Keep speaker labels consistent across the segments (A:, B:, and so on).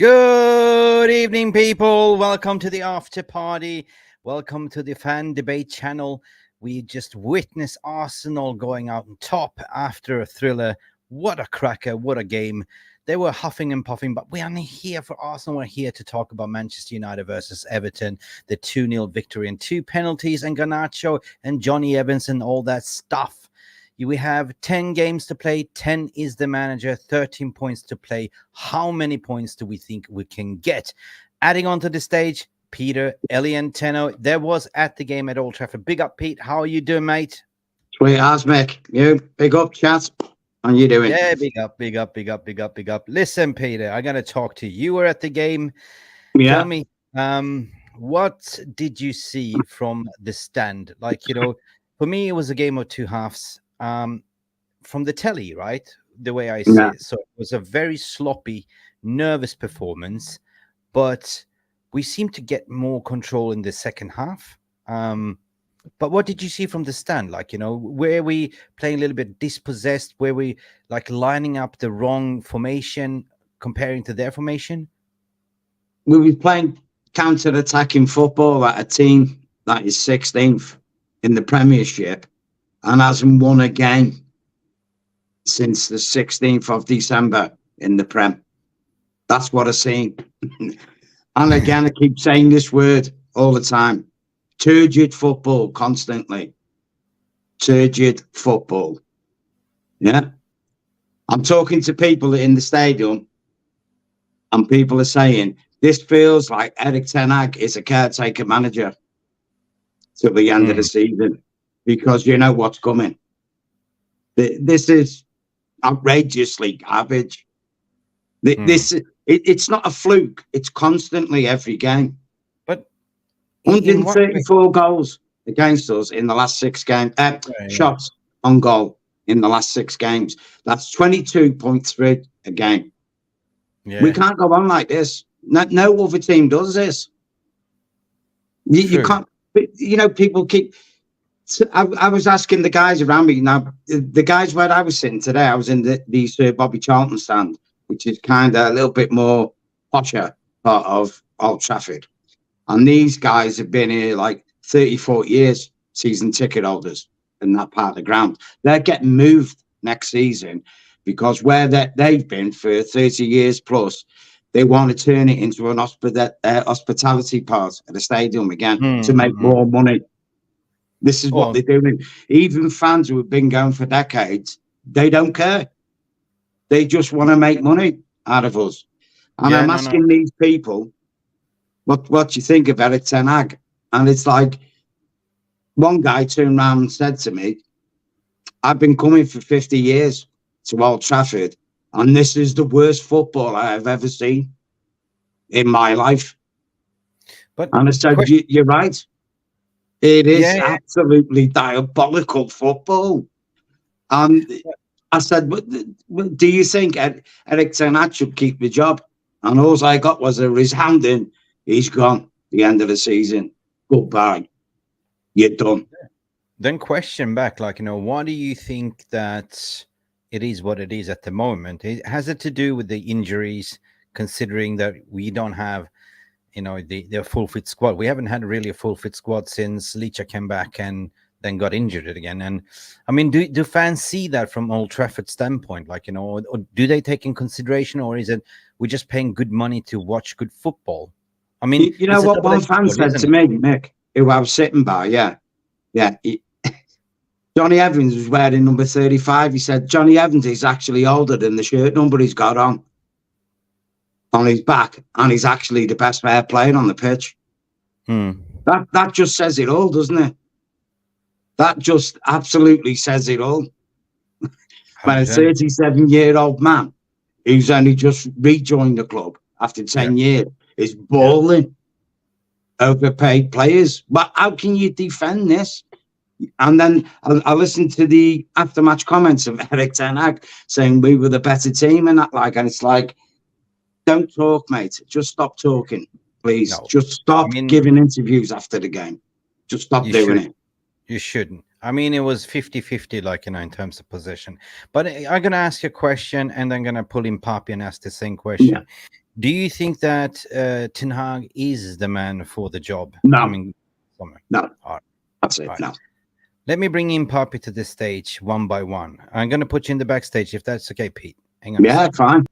A: Good evening, people. Welcome to the after party. Welcome to the fan debate channel. We just witnessed Arsenal going out on top after a thriller. What a cracker. What a game. They were huffing and puffing, but we're only here for Arsenal. We're here to talk about Manchester United versus Everton, the 2-0 victory and 2 penalties, and Garnacho and Johnny Evans and all that stuff. We have 10 games to play. 10 is the manager, 13 points to play. How many points do we think we can get? Adding on to the stage, Peter Elianteno. There was at the game at Old Trafford. Big up, Pete. How are you doing, mate?
B: Sweet as, Mick. You? Big up, chat. How you doing?
A: Yeah, big up, big up, big up, big up, big up. Listen, Peter, I'm going to talk to you. You were at the game.
B: Yeah.
A: Tell me, what did you see from the stand? Like, for me, it was a game of two halves. From the telly, right? The way I see it. So it was a very sloppy, nervous performance, but we seem to get more control in the second half. But what did you see from the stand? Like, were we playing a little bit dispossessed? Were we like lining up the wrong formation comparing to their formation?
B: We were playing counter-attacking football at a team that is 16th in the Premiership and hasn't won a game since the 16th of December in the Prem. That's what I've seen. And again, I keep saying this word all the time. Turgid football, constantly. Turgid football. Yeah. I'm talking to people in the stadium and people are saying, this feels like Erik Ten Hag is a caretaker manager till the end of the season because you know what's coming. This is outrageously garbage. It's not a fluke. It's constantly every game.
A: But
B: 134 goals against us in the last 6 games. Shots on goal in the last 6 games. That's 22.3 a game. Yeah. We can't go on like this. No other team does this. You can't. People keep. I was asking the guys around me. Now, the guys where I was sitting today, I was in the Sir Bobby Charlton stand, which is kind of a little bit more posher part of Old Trafford. And these guys have been here like 30, 40 years, season ticket holders in that part of the ground. They're getting moved next season because where they've been for 30 years plus, they want to turn it into an hospitality part of the stadium again to make more money. This is what they're doing. Even fans who have been going for decades, they don't care. They just want to make money out of us. And I'm asking these people, what do you think of Erik Ten Hag? And it's like, one guy turned around and said to me, I've been coming for 50 years to Old Trafford, and this is the worst football I have ever seen in my life. And I said, you're right. It is absolutely diabolical football. And I said, do you think Erik Ten Hag should keep the job? And all I got was a resounding, he's gone, the end of the season. Goodbye. You're done.
A: Then question back, why do you think that it is what it is at the moment? Has it to do with the injuries, considering that we don't have the full fit squad? We haven't had really a full fit squad since Licha came back and then got injured again. And I mean, do fans see that from Old Trafford standpoint? Or do they take in consideration, or is it we're just paying good money to watch good football? I mean,
B: you know what one fan said to me, Mick, who I was sitting by, Johnny Evans was wearing number 35. He said Johnny Evans is actually older than the shirt number he's got on his back, and he's actually the best player playing on the pitch. That just says it all, doesn't it? That just absolutely says it all. When a 37-year-old man who's only just rejoined the club after 10 years is balling overpaid players. But how can you defend this? And then I listened to the after-match comments of Erik Ten Hag saying we were the better team and that, and it's like, don't talk, mate. Just stop talking, please. No. Just stop giving interviews after the game. Just stop doing it.
A: You shouldn't. I mean, it was 50-50, in terms of possession. But I'm going to ask you a question, and I'm going to pull in Papi and ask the same question. Do you think that Ten Hag is the man for the job
B: No,
A: coming summer?
B: no,
A: All right.
B: that's it.
A: All right.
B: No.
A: Let me bring in Poppy to the stage one by one. I'm going to put you in the backstage if that's okay, Pete. Hang on.
B: Yeah, fine.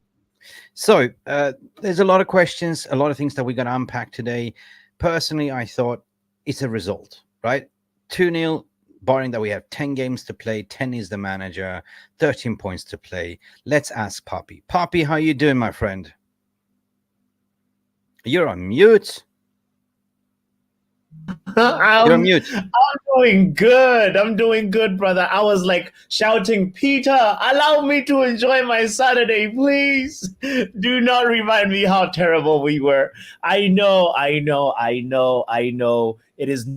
A: So there's a lot of questions, a lot of things that we're going to unpack today. Personally, I thought it's a result, right? 2-0, barring that we have 10 games to play. 10 is the manager, 13 points to play. Let's ask Poppy. Poppy, how you doing, my friend? You're on mute. You're on mute.
C: I'm doing good. I'm doing good, brother. I was like shouting, Peter, allow me to enjoy my Saturday, please. Do not remind me how terrible we were. I know. It is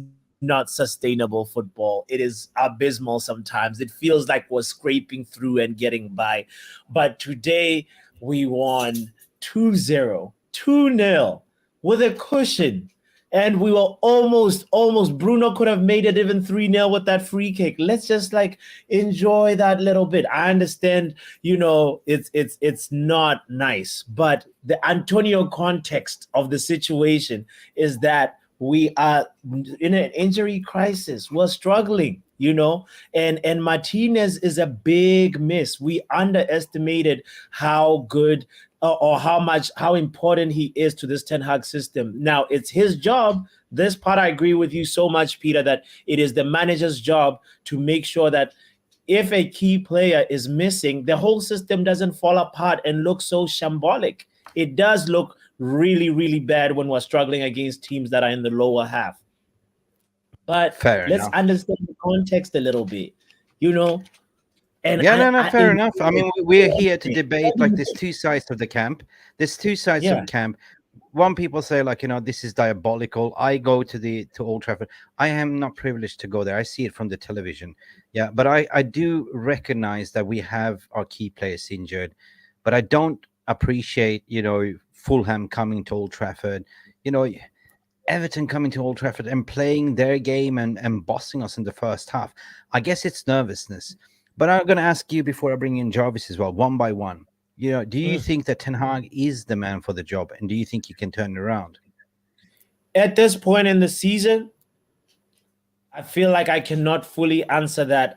C: not sustainable football. It is abysmal sometimes. It feels like we're scraping through and getting by. But today we won 2-0, 2-0 with a cushion. And we were almost. Bruno could have made it even 3-0 with that free kick. Let's just like enjoy that little bit. I understand, it's not nice, but the Antonio context of the situation is that we are in an injury crisis. We're struggling, and Martinez is a big miss. We underestimated how good or how important he is to this Ten Hag system. Now, it's his job. This part, I agree with you so much, Peter, that it is the manager's job to make sure that if a key player is missing, the whole system doesn't fall apart and look so shambolic. It does look really, really bad when we're struggling against teams that are in the lower half. But let's understand the context a little bit,
A: And fair enough. I mean, we're here to debate like there's two sides of the camp. There's two sides of the camp. One people say like, this is diabolical. I go to Old Trafford. I am not privileged to go there. I see it from the television. Yeah, but I do recognize that we have our key players injured, but I don't appreciate, Fulham coming to Old Trafford, Everton coming to Old Trafford and playing their game and bossing us in the first half. I guess it's nervousness. But I'm going to ask you before I bring in Jarvis as well, one by one. Do you think that Ten Hag is the man for the job, and do you think you can turn it around?
C: At this point in the season, I feel like I cannot fully answer that.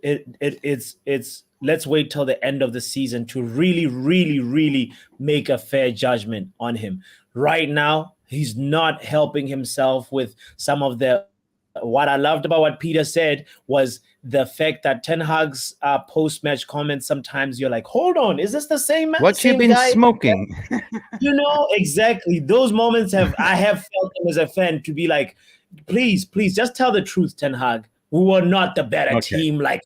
C: It's let's wait till the end of the season to really, really, really make a fair judgment on him. Right now, he's not helping himself with some of the. What I loved about what Peter said was the fact that Ten Hag's post-match comments, sometimes you're like, hold on, is this the same man?
A: What you been smoking?
C: Exactly. Those moments I have felt him as a fan to be like, please, just tell the truth, Ten Hag. We were not the better team, like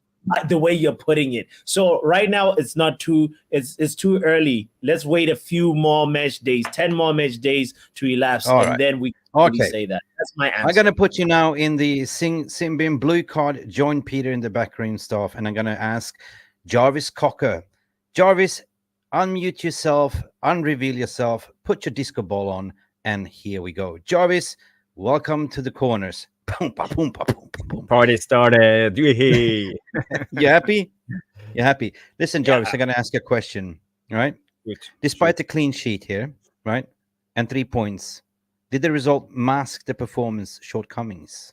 C: the way you're putting it. So right now it's too early. Let's wait a few more match days, 10 more match days to elapse, then we say that. That's my answer.
A: I'm going to put you now in the Simbin blue card. Join Peter in the backroom staff, and I'm going to ask Jarvis Cocker. Jarvis, unmute yourself, unreveal yourself, put your disco ball on, and here we go. Jarvis, welcome to the corners.
D: Party started.
A: You happy? You happy? Listen, Jarvis, I'm going to ask you a question. All right? Despite the clean sheet here, right, and 3 points, did the result mask the performance shortcomings?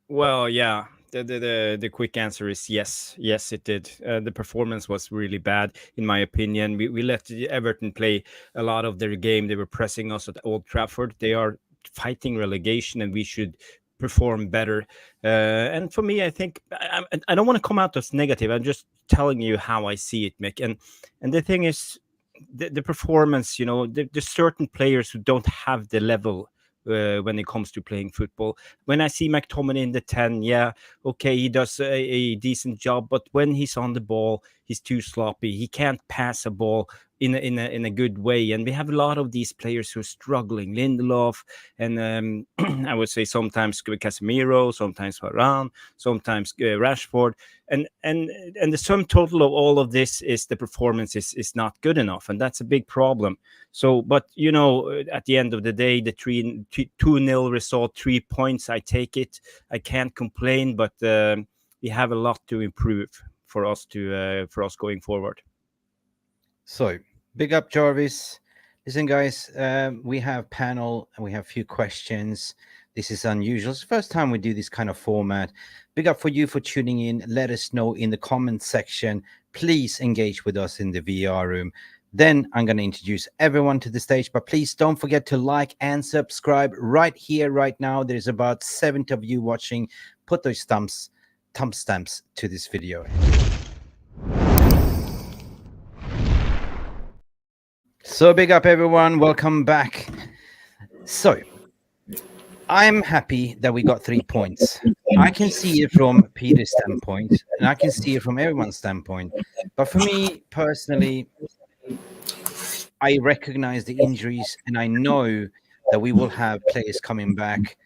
D: Well, yeah. The quick answer is yes. Yes, it did. The performance was really bad, in my opinion. We let Everton play a lot of their game. They were pressing us at Old Trafford. They are fighting relegation, and we should perform better. And for me, I think I don't want to come out as negative. I'm just telling you how I see it, Mick. And the thing is, the performance, there's certain players who don't have the level when it comes to playing football. When I see McTominay in the 10, he does a decent job, but when he's on the ball, he's too sloppy. He can't pass a ball in a good way, and we have a lot of these players who are struggling. Lindelof, and I would say sometimes Casemiro, sometimes Varane, sometimes Rashford, and the sum total of all of this is the performance is not good enough, and that's a big problem. So, but at the end of the day, the 2-0 result, 3 points, I take it. I can't complain, but we have a lot to improve for us going forward.
A: So Big up, Jarvis. Listen, guys, we have panel and we have a few questions. This is unusual. It's the first time we do this kind of format. Big up for you for tuning in. Let us know in the comment section. Please engage with us in the VR room. Then I'm going to introduce everyone to the stage, but please don't forget to like and subscribe right here, right now. There's about 70 of you watching. Put those thumbstamps to this video. So big up, everyone. Welcome back. So I'm happy that we got 3 points. I can see it from Peter's standpoint, and I can see it from everyone's standpoint. But for me personally, I recognize the injuries, and I know that we will have players coming back.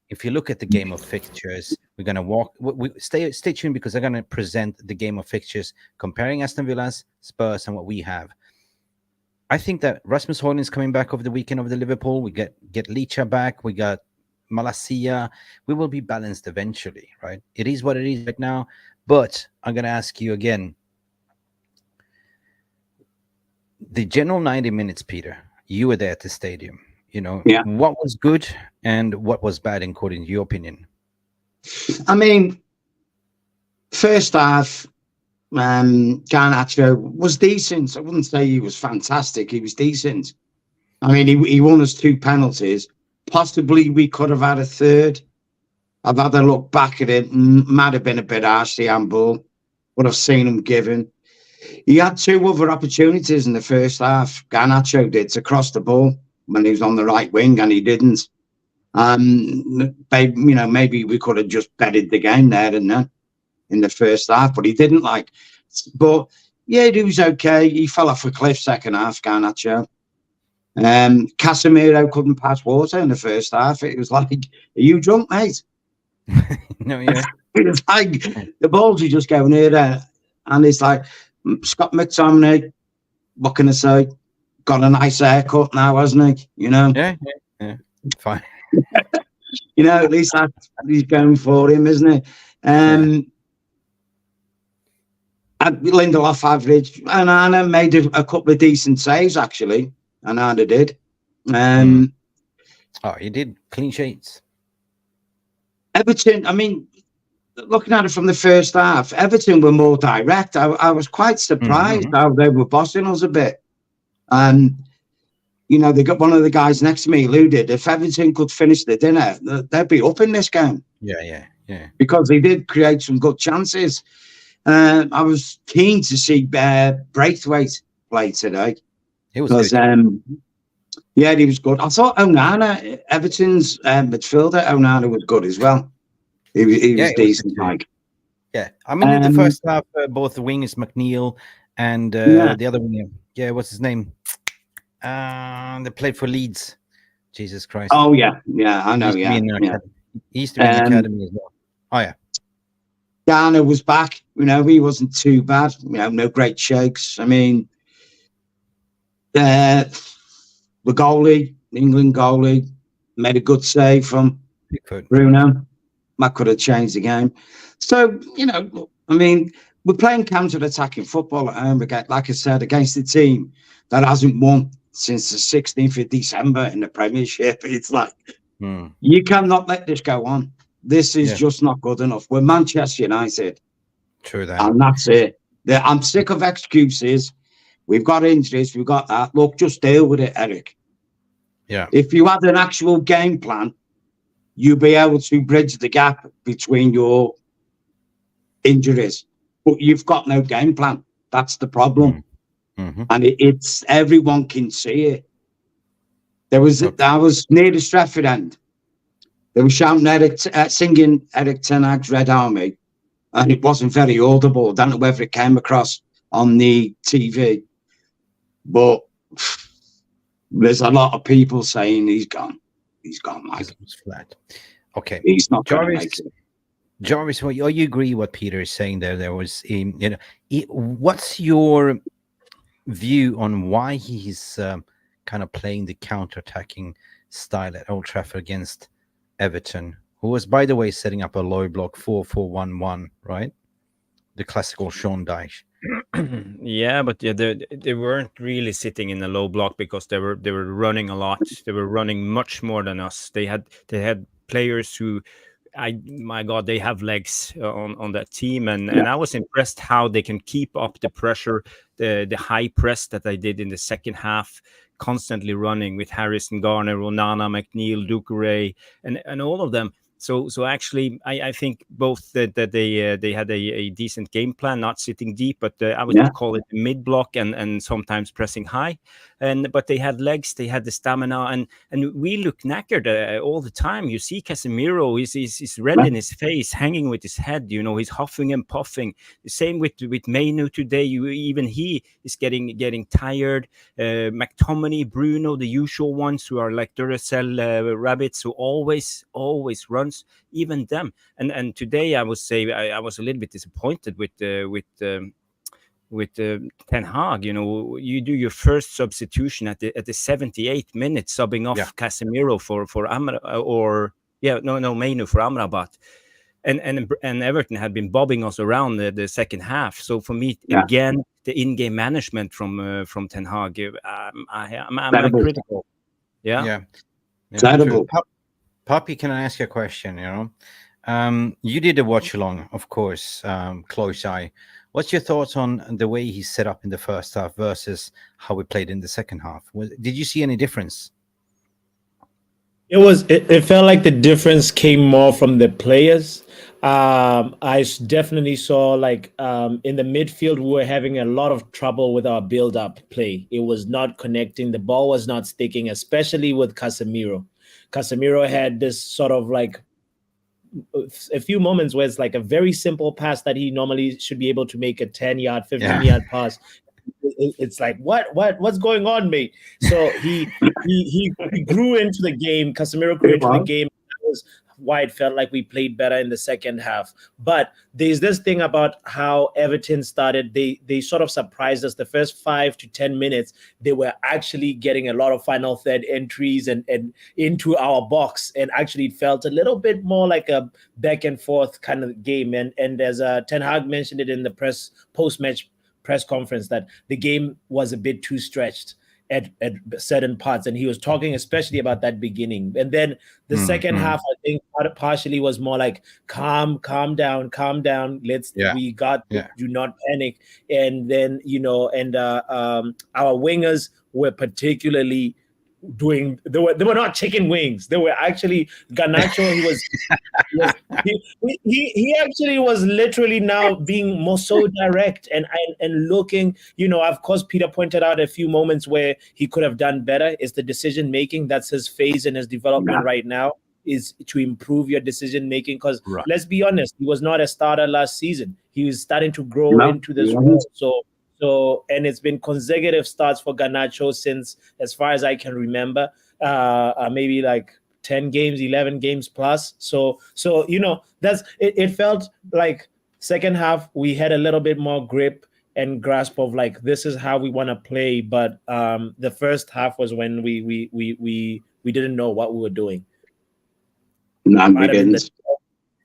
A: If you look at the game of fixtures, we're going to stay tuned because they're going to present the game of fixtures, comparing Aston Villa's, Spurs, and what we have. I think that Rasmus Højlund is coming back over the weekend over the Liverpool. We get Licha back. We got Malacia. We will be balanced eventually, right? It is what it is right now. But I'm going to ask you again. The general 90 minutes, Peter, you were there at the stadium. What was good and what was bad according to your opinion?
B: I mean, first half, Garnacho was decent. I wouldn't say he was fantastic. He was decent. I mean, he won us 2 penalties. Possibly we could have had a third. I've had a look back at it. Might have been a bit harsh, the handball, but I've seen him given. He had 2 other opportunities in the first half. Garnacho did to cross the ball when he was on the right wing, and he didn't. Maybe we could have just betted the game there and then in the first half, but he didn't. But yeah, he was okay. He fell off a cliff second half, Garnacho. Casemiro couldn't pass water in the first half. It was like, are you drunk, mate?
A: No, yeah.
B: It was like the balls are just going here, there, and it's like Scott McTominay. What can I say? Got a nice haircut now, hasn't he?
A: Yeah. Fine.
B: At least he's going for him, isn't he? Lindelof average. Onana made a couple of decent saves, actually. Onana did.
A: He did. Clean sheets.
B: Everton, I mean, looking at it from the first half, Everton were more direct. I was quite surprised how they were bossing us a bit. They got one of the guys next to me alluded, if Everton could finish the dinner, they'd be up in this game.
A: Yeah.
B: Because they did create some good chances. I was keen to see Braithwaite play today.
A: He was
B: good. He was good. I thought Onana, Everton's midfielder, Onana was good as well. He was decent.
A: Yeah, I mean, in the first half, both the wingers, McNeil and the other winger, what's his name? They played for Leeds. Jesus Christ.
B: Oh, yeah, I know,
A: He used to be in the academy as well. Oh, yeah.
B: Garner was back. He wasn't too bad. No great shakes. I mean, the goalie, the England goalie, made a good save from Bruno. That could have changed the game. So, I mean, we're playing counter-attacking football at home, like I said, against a team that hasn't won since the 16th of December in the Premiership. It's like, you cannot let this go on. This is just not good enough. We're Manchester United.
A: True that.
B: And that's it. I'm sick of excuses. We've got injuries. We've got that. Look, just deal with it, Erik.
A: Yeah.
B: If you had an actual game plan, you'd be able to bridge the gap between your injuries. But you've got no game plan. That's the problem. And it's everyone can see it. I was near the Stratford end. They were shouting singing Erik ten Hag's Red Army, and it wasn't very audible. I don't know whether it came across on the TV, but there's a lot of people saying he's gone. He's gone, Mike.
A: It's flat. Okay.
B: He's not going to make it.
A: Jarvis, you agree what Peter is saying there? There was, what's your view on why he's kind of playing the counter-attacking style at Old Trafford against Everton, who was, by the way, setting up a low block 4-4-1-1, right? The classical Sean Dyche.
D: Yeah, but yeah, they weren't really sitting in a low block because they were running a lot. They were running much more than us. They had players who, my God, they have legs on that team, and I was impressed how they can keep up the pressure, the high press that they did in the second half, constantly running with Harrison, Garner, Onana, McNeil, Doucouré, and all of them. So actually, I think both that they had a decent game plan, not sitting deep, but I would call it mid block and sometimes pressing high, but they had legs, they had the stamina, and we look knackered all the time. You see Casemiro, he's red in his face, hanging with his head. He's huffing and puffing. The same with Mainu today. Even he is getting tired. McTominay, Bruno, the usual ones who are like Duracell rabbits who always runs, even them. And today I would say I was a little bit disappointed with Ten Hag. You do your first substitution at the 78th minute, subbing off Casemiro for Amra, Mainu for Amrabat. And Everton had been bobbing us around the second half. So for me, again, the in-game management from Ten Hag, I'm critical.
A: Yeah.
B: Terrible.
A: Poppy, can I ask you a question? You did a watch along, of course, close eye. What's your thoughts on the way he set up in the first half versus how we played in the second half? Did you see any difference?
C: It felt like the difference came more from the players. I definitely saw in the midfield, we were having a lot of trouble with our build-up play. It was not connecting. The ball was not sticking, especially with Casemiro. Casemiro had this sort of a few moments where it's like a very simple pass that he normally should be able to make a 10-yard, 15-yard pass. It's like, what's going on, mate? So he grew into the game. Casemiro grew into the game. That was why it felt like we played better in the second half. But there's this thing about how Everton started. They sort of surprised us. The first 5 to 10 minutes, they were actually getting a lot of final third entries and into our box. And actually it felt a little bit more like a back and forth kind of game. And as Ten Hag mentioned it in the post-match press conference, that the game was a bit too stretched at certain parts, and he was talking especially about that beginning. And then the second half, I think partially was more like calm down, do not panic. And then our wingers were particularly they were not chicken wings. They were actually Garnacho. He actually was literally now being more so direct and looking. Of course, Peter pointed out a few moments where he could have done better. It's the decision making. That's his phase in his development right now, is to improve your decision making. Because let's be honest, he was not a starter last season. He was starting to grow into this role. So, and it's been consecutive starts for Garnacho since, as far as I can remember, maybe like 10 games, 11 games plus. So that's it felt like second half we had a little bit more grip and grasp of like, this is how we want to play. But the first half was when we didn't know what we were doing.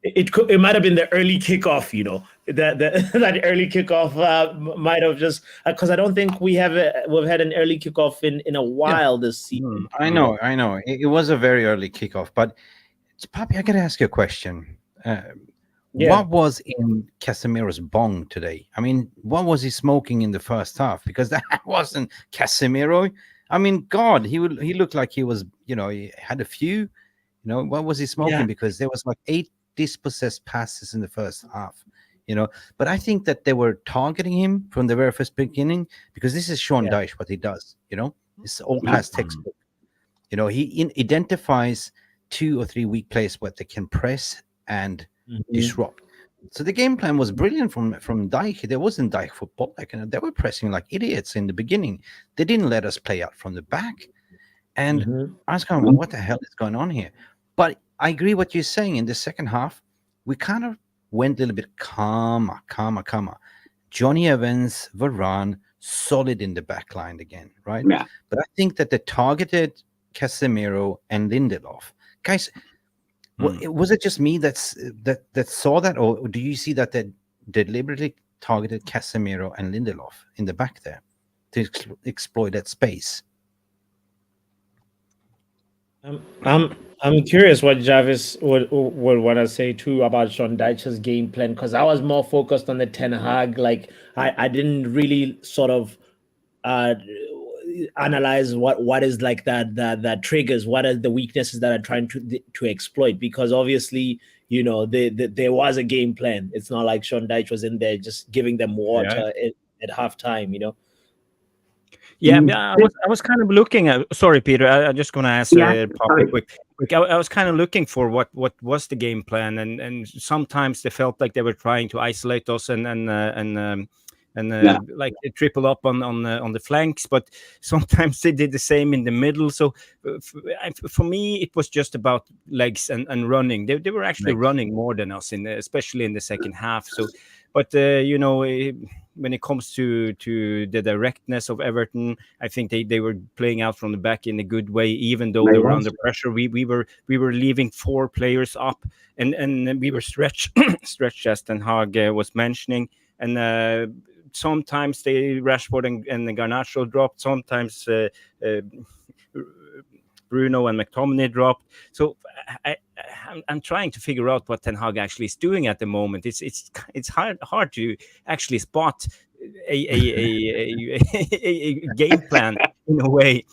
C: It might have been the early kickoff, that early kickoff might have just, because I don't think we've had an early kickoff in a while this season.
A: I know. It was a very early kickoff, but Papi, I got to ask you a question. What was in Casemiro's bong today? I mean, what was he smoking in the first half? Because that wasn't Casemiro. I mean, God, he looked like he was, he had a few. What was he smoking? Yeah. Because there was like 8 dispossessed passes in the first half, But I think that they were targeting him from the very first beginning, because this is Sean Dyche, what he does, It's all-class textbook. He identifies 2 or 3 weak players what they can press and disrupt. So the game plan was brilliant from Dyche. There wasn't Dyche football. They were pressing like idiots in the beginning. They didn't let us play out from the back. And I was kind of, what the hell is going on here? But I agree what you're saying. In the second half, we kind of went a little bit calmer. Johnny Evans, Varane, solid in the back line again, right? Yeah. But I think that they targeted Casemiro and Lindelof. Guys, was it just me that saw that? Or do you see that they deliberately targeted Casemiro and Lindelof in the back there to exploit that space.
C: I'm curious what Jarvis would want to say too about Sean Dyche's game plan, because I was more focused on the Ten Hag. Like I didn't really sort of analyze what is like that triggers, what are the weaknesses that are trying to exploit, because obviously there was a game plan. It's not like Sean Dyche was in there just giving them water at halftime.
D: Yeah, I was kind of looking at. Sorry, Peter. I'm just going to ask quick. I was kind of looking for what was the game plan, and sometimes they felt like they were trying to isolate us and like triple up on the flanks, but sometimes they did the same in the middle. So for me, it was just about legs and running. They were actually running more than us especially in the second half. So, but when it comes to the directness of Everton, I think they were playing out from the back in a good way, even though they were under pressure. We were leaving 4 players up, and we were stretched as Ten Hag was mentioning, and sometimes Rashford and Garnacho dropped, sometimes Bruno and McTominay dropped. So I'm trying to figure out what Ten Hag actually is doing at the moment. It's hard to actually spot a game plan in a way.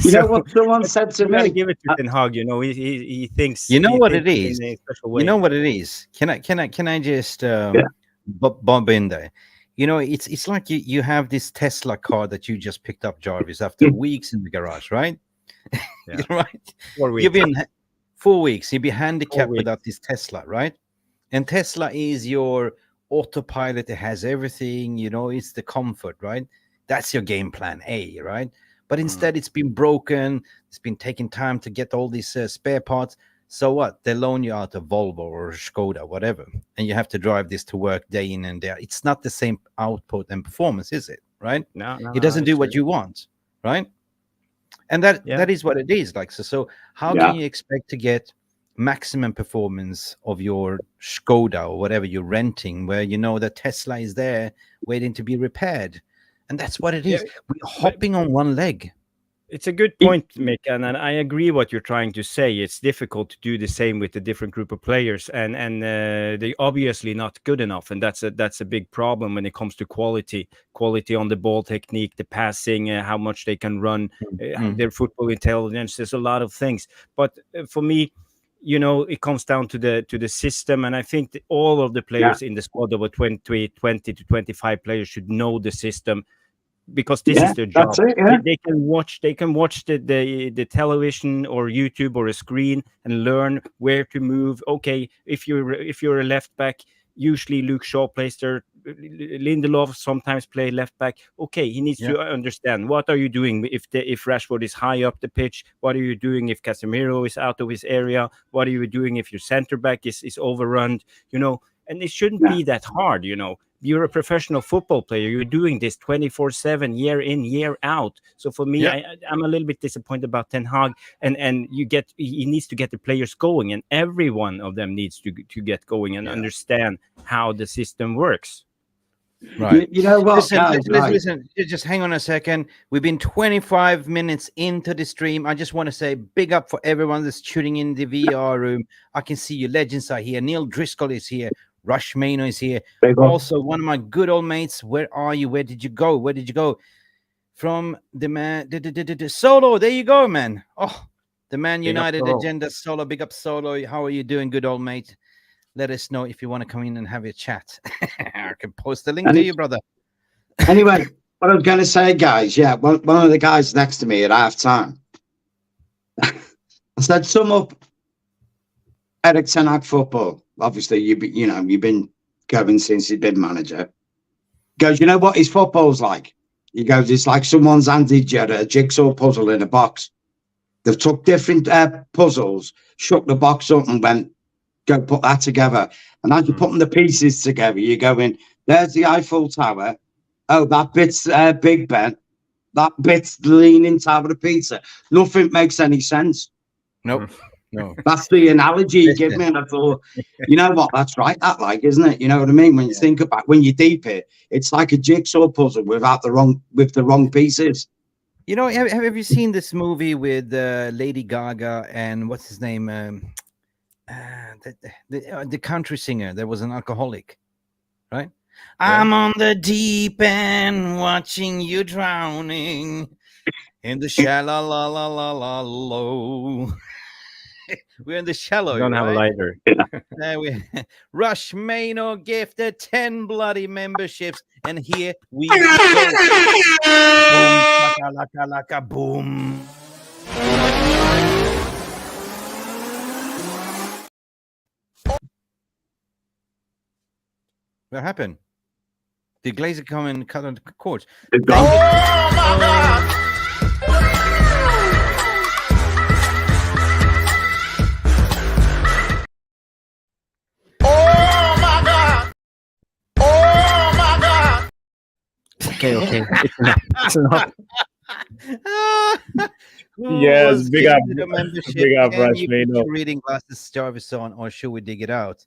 B: You know what someone said to me?
D: Give it to Ten Hag. He thinks.
A: You know what it is. You know what it is. Can I just bob in there? It's like you have this Tesla car that you just picked up, Jarvis, after weeks in the garage, right?
D: Yeah.
A: Right.
D: 4 weeks.
A: You've been 4 weeks. You'll be handicapped without this Tesla, right? And Tesla is your autopilot. It has everything. It's the comfort, right? That's your game plan A, right? But instead, it's been broken. It's been taking time to get all these spare parts. So what? They loan you out a Volvo or a Skoda, whatever, and you have to drive this to work day in and day out. It's not the same output and performance, is it? Right?
D: No,
A: it doesn't do what you want, right? And that is what it is. Like so how can you expect to get maximum performance of your Skoda or whatever you're renting, where that Tesla is there waiting to be repaired? And that's what it is. We're hopping on one leg.
D: It's a good point, Mick, and I agree what you're trying to say. It's difficult to do the same with a different group of players, and they obviously not good enough, and that's a big problem when it comes to quality on the ball technique, the passing, how much they can run, their football intelligence. There's a lot of things, but for me, it comes down to the system, and I think that all of the players in the squad of 20 to 25 players should know the system. Because this is their job. They can watch the television or YouTube or a screen and learn where to move. Okay, if you're a left back, usually Luke Shaw plays there. Lindelof sometimes play left back. Okay, he needs to understand what are you doing if Rashford is high up the pitch. What are you doing if Casemiro is out of his area? What are you doing if your center back is overrun? And it shouldn't be that hard. You're a professional football player. You're doing this 24/7, year in, year out. So for me, I'm a little bit disappointed about Ten Hag, and he needs to get the players going, and every one of them needs to get going and understand how the system works.
A: Right.
B: You know what?
A: Listen, just hang on a second. We've been 25 minutes into the stream. I just want to say big up for everyone that's tuning in the VR room. I can see you. Legends are here. Neil Driscoll is here. Rush Mano is here. Also, one of my good old mates. Where are you? Where did you go? Where did you go? From the man, Solo. There you go, man. Oh, the Man United agenda, Solo. Big up, Solo. How are you doing, good old mate? Let us know if you want to come in and have a chat. I can post the link to you, brother.
B: Anyway, what I was going to say, guys, one of the guys next to me at half-time, I said, sum up Erik Ten Hag football. Obviously, you've been going since he's been manager. He goes, you know what his football's like? He goes, it's like someone's handed you a jigsaw puzzle in a box. They've took different puzzles, shook the box up and went, go put that together. And as you're putting the pieces together, you're going, there's the Eiffel Tower. Oh, that bit's Big Ben. That bit's the Leaning Tower of Pizza. Nothing makes any sense.
A: Nope. No.
B: That's the analogy you give me, and I thought, you know what, that's right, that like, isn't it? You know what I mean? When you think about, when you deep it, it's like a jigsaw puzzle with the wrong pieces.
A: You know, have you seen this movie with Lady Gaga and what's his name? The country singer that was an alcoholic, right? Yeah. I'm on the deep end, watching you drowning in the shallow, la la la la low. We're in the shallow.
D: Don't have a lighter.
A: There we Rush Mano gifted 10 bloody memberships, and here we go. Boom, laka, laka, laka, boom. What happened? Did Glazer come and cut on the cords?
B: Oh my God!
D: Okay. It's enough.
C: Yes, big up, Rush Mano.
A: Reading glasses, Jarvis on, or should we dig it out?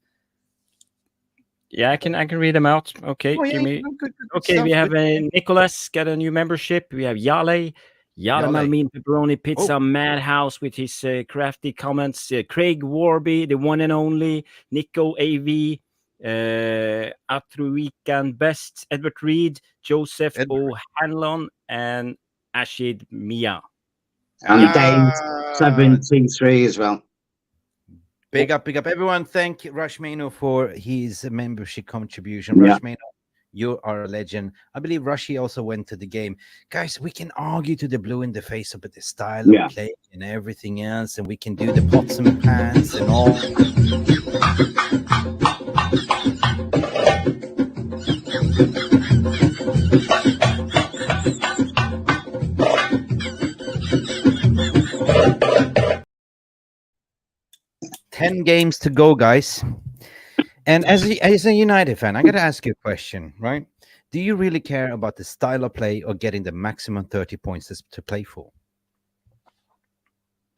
D: Yeah, I can read them out. Okay,
A: good
D: okay, we have Nicholas got a new membership. We have Yale Malmin Pepperoni Pizza Madhouse with his crafty comments. Craig Warby, the one and only. Nico AV, Atruikan Best, Edward Reed, Joseph O'Hanlon, and Ashid Mia.
B: And Dane's 73 as well.
A: Big up. Everyone, thank Rush Mano for his membership contribution. Rush Mano, you are a legend. I believe Rushy also went to the game. Guys, we can argue to the blue in the face about the style of play and everything else, and we can do the pots and pans and all. 10 games to go, guys. And as a United fan, I got to ask you a question, right? Do you really care about the style of play or getting the maximum 30 points to play for?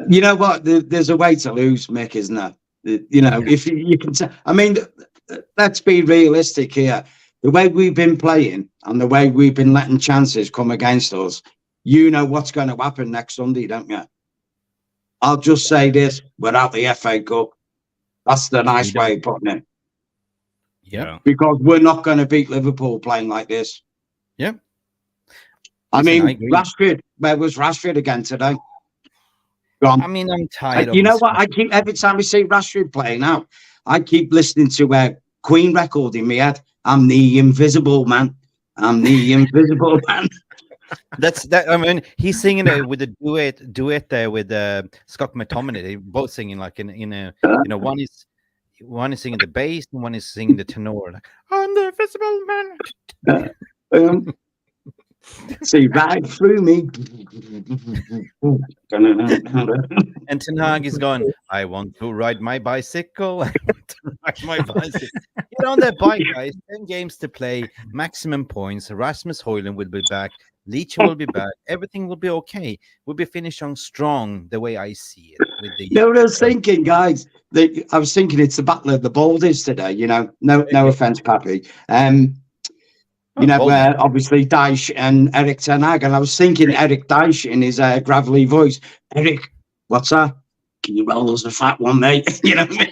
B: You know what? There's a way to lose, Mick, isn't there? You know, if you can say, I mean, let's be realistic here. The way we've been playing and the way we've been letting chances come against us, you know what's going to happen next Sunday, don't you? I'll just say this, without the FA Cup. That's the nice way of putting it.
A: Yeah.
B: Because we're not going to beat Liverpool playing like this.
A: Yeah.
B: I mean, Rashford, where was Rashford again today? Gone.
A: I mean, I'm tired
B: You know what? I keep, every time we see Rashford playing now, I keep listening to a Queen record in my head. I'm the invisible man. I'm the invisible man.
A: That's that. I mean, he's singing it with a duet there with Scott McTominay. They both singing like in a one is singing the bass and one is singing the tenor. Like, I'm the invisible man.
B: See right through me.
A: And Ten Hag is going, I want to ride my bicycle. I want to ride my bicycle. Get on that bike, guys. 10 games to play, maximum points. Rasmus Højlund will be back. Leach will be back. Everything will be okay. We'll be finishing strong the way I see it. With the
B: I was thinking, guys. I was thinking it's the Battle of the Baldies today. You know, no offense, Pappy. You know, where obviously Dyche and Erik Ten Hag, and I was thinking Erik Dyche in his gravelly voice. Erik, what's that? Can you roll us a fat one, mate? You know what I mean?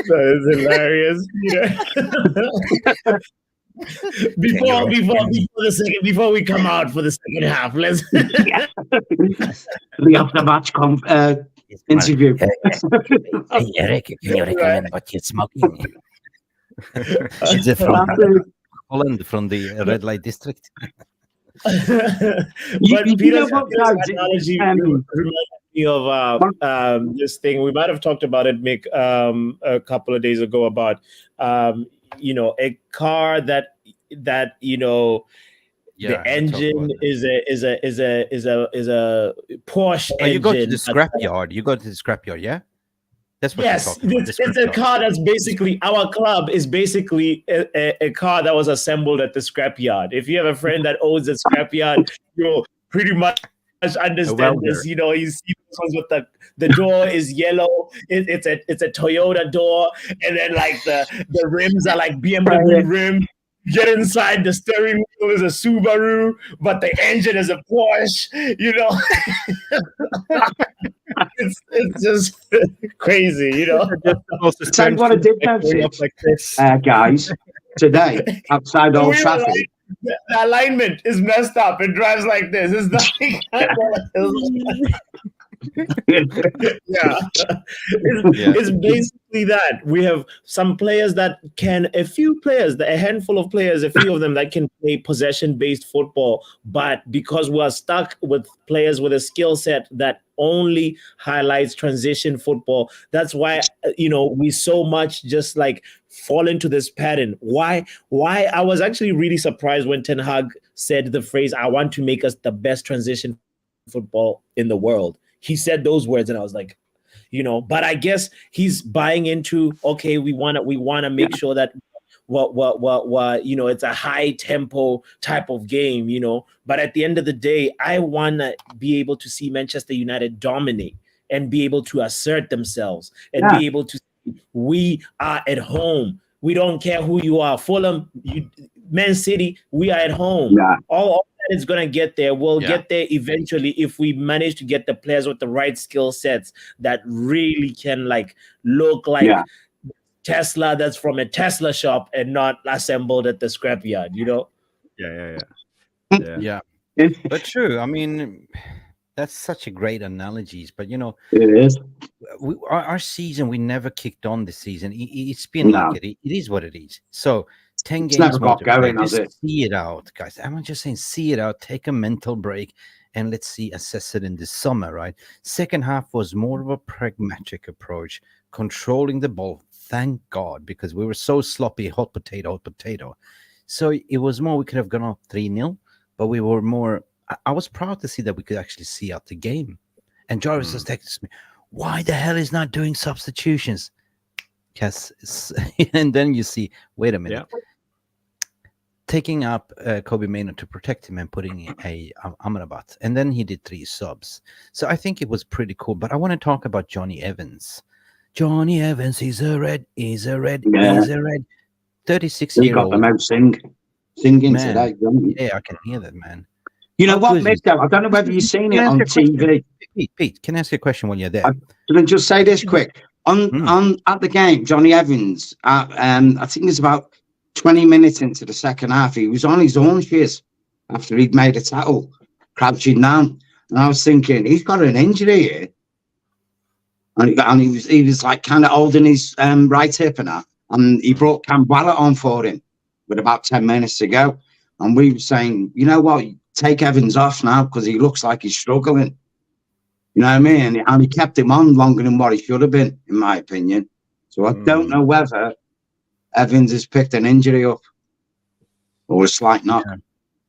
C: That is hilarious. Before we come out for the second half, let's
B: the after match interview.
A: Hey, Erik, can you recommend what you're smoking? She's from Holland, from the red light district.
C: But Peter's analogy reminded me of this thing. We might have talked about it, Mick, a couple of days ago about a car that the engine is a Porsche engine.
A: You go to the scrapyard. Yeah. That's what
C: yes, it's a car that's basically, our club is basically a car that was assembled at the scrapyard. If you have a friend that owns a scrapyard, you'll pretty much understand this. You know, you see this ones with the door is yellow. It's a Toyota door, and then like the rims are like BMW rims. Get inside, the steering wheel is a Subaru, but the engine is a Porsche. You know, it's just crazy. You know,
B: Tell you what I did notice, guys, today outside Old Trafford.
C: The alignment is messed up. It drives like this. It's nothing. It's basically that. We have some players that can, a handful of players, a few of them that can play possession-based football, but because we're stuck with players with a skill set that only highlights transition football, that's why, you know, we so much just like fall into this pattern. Why I was actually really surprised when Ten Hag said the phrase, "I want to make us the best transition football in the world." He said those words, and I was like, you know, but I guess he's buying into, okay, we want to make sure that what you know, it's a high tempo type of game, you know. But at the end of the day, I want to be able to see Manchester United dominate and be able to assert themselves and be able to see, we are at home. We don't care who you are. Fulham, Man City, we are at home. All that is going to get there. We'll get there eventually if we manage to get the players with the right skill sets that really can like look like Tesla that's from a Tesla shop and not assembled at the scrapyard, you know?
A: Yeah. But true. I mean, that's such a great analogies. But, you know,
B: it is.
A: Our season, we never kicked on this season. It's been like it is what it is. So 10 games
B: never got going,
A: just see it out, guys. I'm just saying, see it out, take a mental break, and let's assess it in the summer, right? Second half was more of a pragmatic approach, controlling the ball, thank God, because we were so sloppy, hot potato. So it was more, we could have gone up 3-0, but we were more, I was proud to see that we could actually see out the game. And Jarvis was texting me, why the hell is not doing substitutions? Because, and then you see, wait a minute. Taking up Kobe Mainoo to protect him and putting in a Amrabat. And then he did 3 subs. So I think it was pretty cool. But I want to talk about Johnny Evans. Johnny Evans, he's a red. 36-year-old.
B: He got the most singing
A: man,
B: today.
A: Yeah, I can hear that, man.
B: You know what, Mitko? I don't know whether you've seen it on TV.
A: Pete, can I ask you a question when you're there?
B: Can I just say this quick? On at the game, Johnny Evans, I think it's about 20 minutes into the second half, he was on his own shiz after he'd made a tackle, crouching down. And I was thinking, he's got an injury here. And he was like kind of holding his right hip and that. And he brought Kambala on for him with about 10 minutes to go. And we were saying, you know what, take Evans off now because he looks like he's struggling. You know what I mean? And he kept him on longer than what he should have been, in my opinion. So I don't know whether Evans has picked an injury up or a slight knock.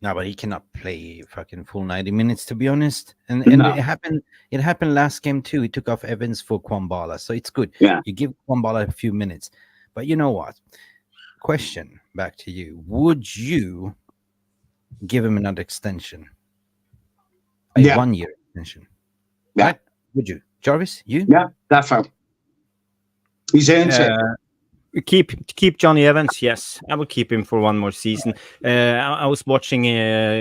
A: No, but he cannot play fucking full 90 minutes, to be honest. And it happened last game too. He took off Evans for Kwambala, so it's good.
B: Yeah,
A: you give Kwambala a few minutes. But you know what? Question back to you: would you give him another extension? A 1-year extension?
B: Yeah.
A: Right? Would you, Jarvis? You?
B: Yeah, definitely. He's earned it.
D: Keep Johnny Evans. Yes, I will keep him for one more season. I was watching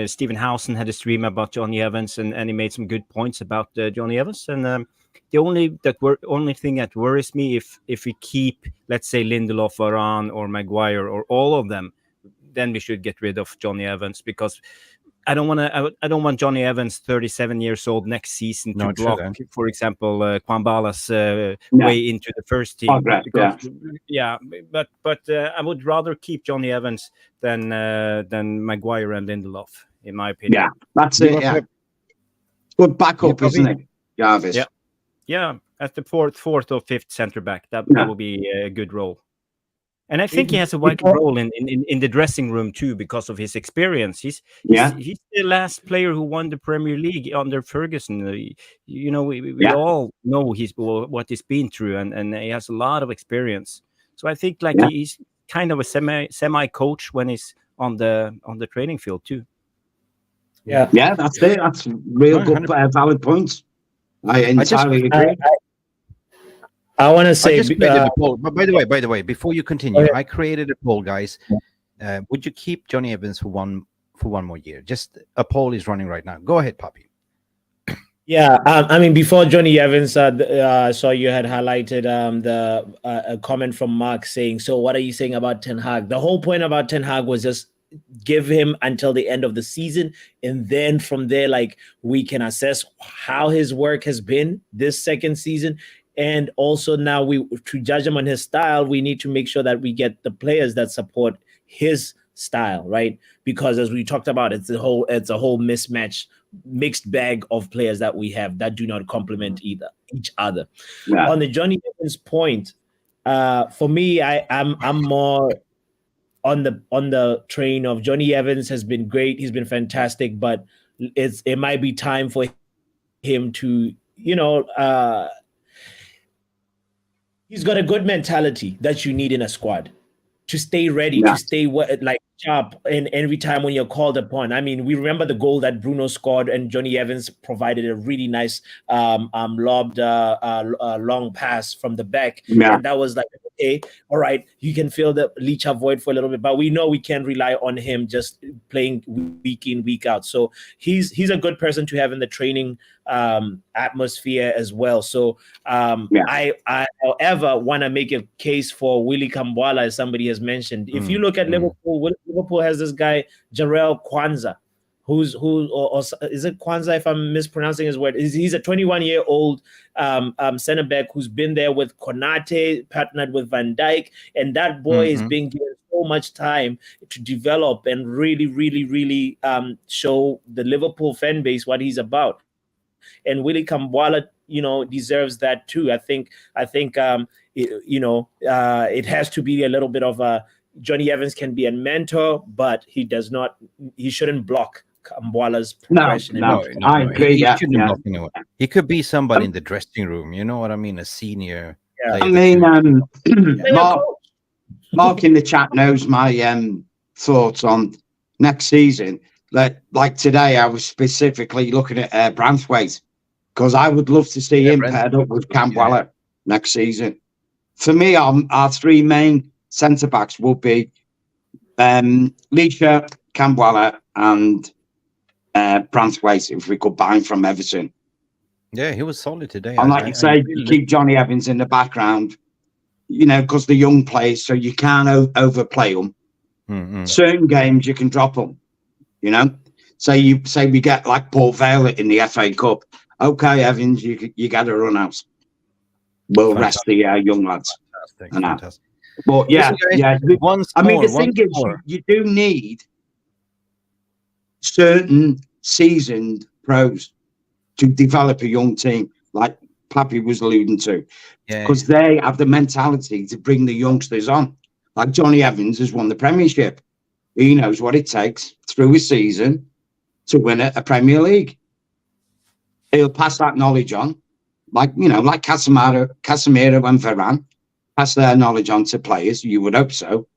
D: Stephen Housen had a stream about Johnny Evans, and he made some good points about Johnny Evans. And the only thing that worries me if we keep, let's say, Lindelof, Varane, or Maguire, or all of them, then we should get rid of Johnny Evans, because I don't want Johnny Evans, 37 years old, next season to block, for example, Kwambala's way into the first team. But I would rather keep Johnny Evans than Maguire and Lindelof, in my opinion.
B: Yeah, that's it. Yeah, good backup, isn't it, Jarvis?
D: Yeah. At the fourth or fifth centre back, that will be a good role. And I think he has a vital role in the dressing room too, because of his experience. He's the last player who won the Premier League under Ferguson. You know, we all know what he's been through, and he has a lot of experience. So I think he's kind of a semi coach when he's on the training field too.
B: Yeah, that's it. That's real good, valid points. I entirely agree.
C: I want to say,
A: I just created a poll. But by the way, before you continue, I created a poll, guys. Would you keep Johnny Evans for one more year? Just a poll is running right now. Go ahead, Poppy.
C: Yeah, I mean, before Johnny Evans, saw you had highlighted a comment from Mark saying, "So what are you saying about Ten Hag?" The whole point about Ten Hag was just give him until the end of the season, and then from there, we can assess how his work has been this second season. And also now to judge him on his style, we need to make sure that we get the players that support his style, right? Because as we talked about, it's a whole mismatch, mixed bag of players that we have that do not complement each other. Yeah. On the Johnny Evans point, for me, I'm more on the train of Johnny Evans has been great. He's been fantastic, but it might be time for him to, he's got a good mentality that you need in a squad to stay ready, to stay sharp, and every time when you're called upon. I mean, we remember the goal that Bruno scored, and Johnny Evans provided a really nice lobbed long pass from the back, and that was okay, all right, you can fill the Licha void for a little bit, but we know we can't rely on him just playing week in, week out. So he's a good person to have in the training atmosphere as well. So I however want to make a case for Willy Kambwala, as somebody has mentioned. If you look at Liverpool has this guy Jarrell Kwanzaa, or is it Kwanzaa if I'm mispronouncing his word? He's a 21-year-old center back who's been there with Konate, partnered with Van Dijk, and that boy is being given so much time to develop and really, really, really show the Liverpool fan base what he's about. And Willy Kambwala, deserves that too. I think it has to be a little bit of a Johnny Evans can be a mentor, but he shouldn't block Kambwala's progression.
B: No, I agree.
A: He shouldn't block anyone. He could be somebody in the dressing room. You know what I mean? A senior.
B: I mean, Mark in the chat knows my thoughts on next season. Like today, I was specifically looking at Branthwaite, because I would love to see him paired up with Kambwala next season. For me, our three main centre backs would be Licha, Kambwala, and Branthwaite, if we could buy him from Everton.
A: Yeah, he was solid today.
B: And like you say, you keep Johnny Evans in the background, because the young players, so you can't overplay them. Certain games you can drop them. Say we get like Port Vale in the FA Cup. Okay, Evans, you got to run out. We'll rest the young lads.
A: Fantastic.
B: But the thing is, you do need certain seasoned pros to develop a young team, like Pappy was alluding to, because they have the mentality to bring the youngsters on. Like Johnny Evans has won the Premiership. He knows what it takes through a season to win a Premier League. He'll pass that knowledge on, like Casemiro and Varane pass their knowledge on to players. You would hope so.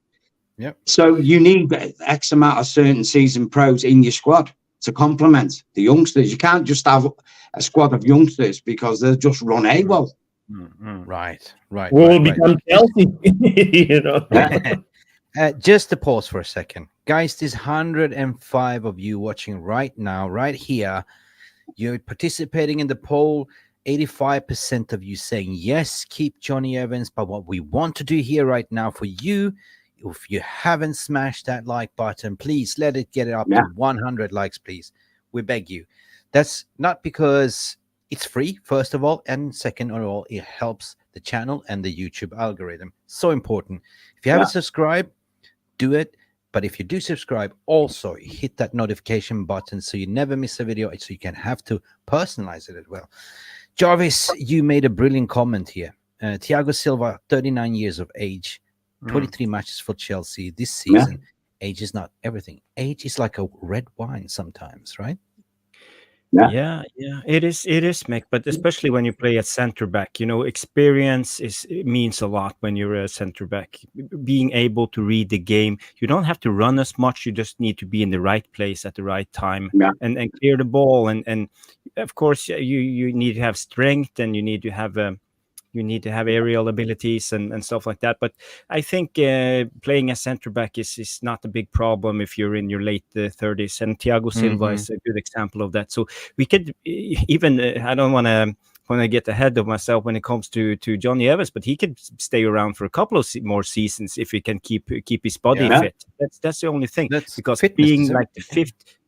A: Yeah.
B: So you need X amount of certain seasoned pros in your squad to complement the youngsters. You can't just have a squad of youngsters because they'll just run AWOL.
A: Right.
C: We'll become Chelsea,
A: Just to pause for a second. Guys, there's 105 of you watching right now, right here. You're participating in the poll. 85% of you saying yes, keep Johnny Evans. But what we want to do here right now for you, if you haven't smashed that like button, please let it get it up to 100 likes, please. We beg you. That's not because it's free, first of all, and second of all, it helps the channel and the YouTube algorithm. So important. If you haven't subscribed, do it. But if you do subscribe, also hit that notification button so you never miss a video, so you can have to personalize it as well. Jarvis, you made a brilliant comment here. Thiago Silva, 39 years of age. 23 matches for Chelsea this season. Age is not everything. Age is like a red wine sometimes, right?
D: Yeah, it is, Mick. But especially when you play at center back, experience it means a lot when you're a center back. Being able to read the game, you don't have to run as much. You just need to be in the right place at the right time and clear the ball. And of course, you need to have strength, and you need to have aerial abilities and stuff like that. But I think playing as center back is not a big problem if you're in your late 30s. And Thiago Silva is a good example of that. So we could even, I don't want to get ahead of myself when it comes to Johnny Evans, but he could stay around for a couple of more seasons if he can keep his body fit. That's the only thing. Because being like the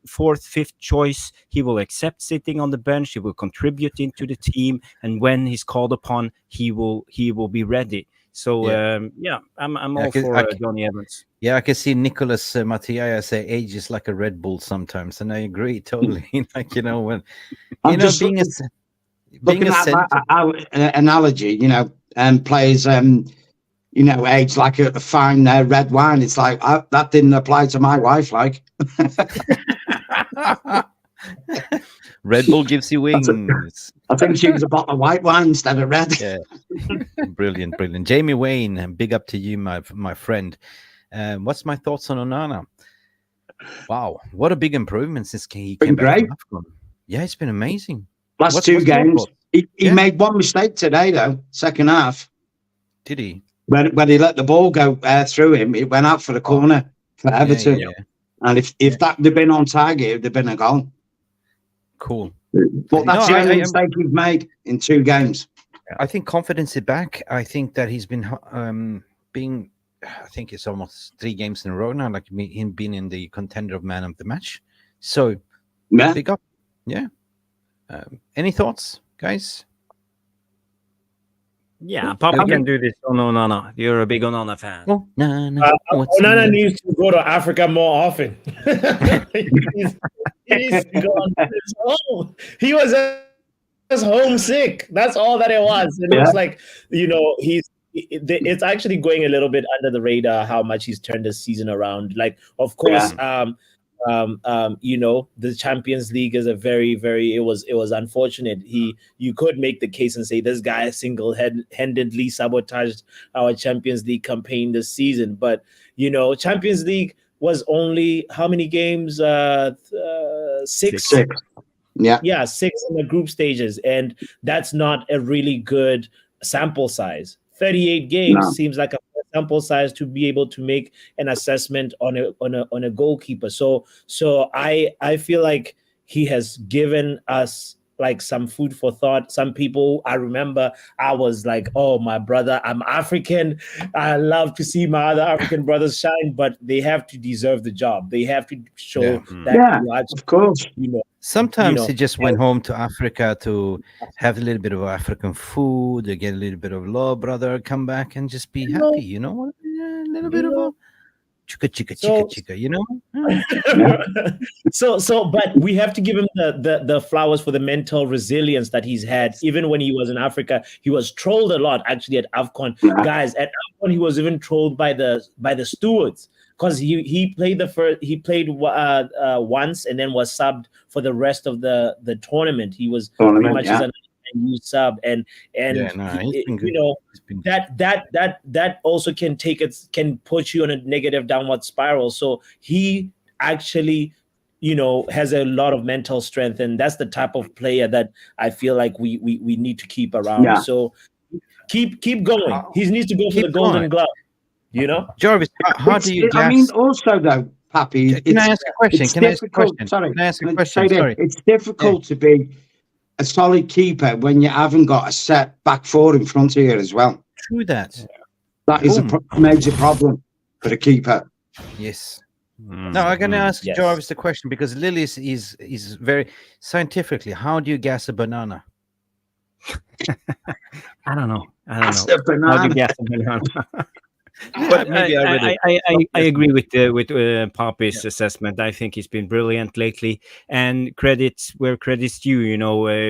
D: fourth, fifth choice, he will accept sitting on the bench. He will contribute into the team, and when he's called upon, he will be ready. So I'm all for Johnny Evans.
A: Yeah, I can see Nicholas Mattia say age is like a Red Bull sometimes, and I agree totally. Like when
B: I'm just looking at our analogy, players age like a fine red wine. It's like that didn't apply to my wife. Like
A: Red Bull gives you wings.
B: I think she was a bottle of white wine instead of red.
A: Yeah, brilliant. Jamie Wayne, big up to you, my friend. What's my thoughts on Onana? Wow, what a big improvement since he came back from AFCON. Yeah, it's been amazing.
B: Last two games, he made one mistake today though. Second half,
A: did he?
B: When he let the ball go through him, it went out for the corner for Everton. And if that had been on target, it would have been a goal.
A: Cool.
B: But that's the only mistake he's made in 2 games.
A: I think confidence is back. I think that he's been being, I think it's almost 3 games in a row now, like him being in the contender of man of the match. So, big up. Yeah. Any thoughts, guys?
D: Yeah, Papa can do this on Onana. You're a big Onana fan.
C: Onana needs to go to Africa more often. he's gone home. He was just homesick. That's all that it was. It looks like, it's actually going a little bit under the radar how much he's turned the season around. Like, of course, the Champions League is a very, very, it was unfortunate. You could make the case and say this guy single-handedly sabotaged our Champions League campaign this season. But, Champions League was only how many games? 6. Yeah, 6 in the group stages. And that's not a really good sample size. 38 games seems like a sample size to be able to make an assessment on a goalkeeper. So I feel like he has given us like some food for thought. Some people, I remember I was like, oh, my brother, I'm African. I love to see my other African brothers shine, but they have to deserve the job. They have to show that.
B: Of course.
A: Sometimes he just went home to Africa to have a little bit of African food, to get a little bit of love, brother, come back and just be happy, a little bit of a chicka,
C: but we have to give him the flowers for the mental resilience that he's had. Even when he was in Africa, he was trolled a lot actually at AFCON. Guys, at AFCON, he was even trolled by the stewards. Because he played once and then was subbed for the rest of the tournament. He was pretty much as a new sub, and that also can put you on a negative downward spiral. So he actually has a lot of mental strength, and that's the type of player that I feel like we need to keep around. So keep going. He needs to go for the Golden Glove.
A: Jarvis, how do you guess?
B: I mean, also though, Pappy,
A: can I ask a question? Sorry.
B: It's difficult to be a solid keeper when you haven't got a set back 4 in front of you as well.
A: True that.
B: That is a major problem for the keeper.
A: Yes. Now I'm going to ask Jarvis the question because Lily is very scientifically. How do you gas a banana?
D: I don't know.
B: A banana.
D: How do you gas a banana? But
A: Maybe I read it.
D: I agree with Poppy's assessment. I think he's been brilliant lately, and credits where credits due.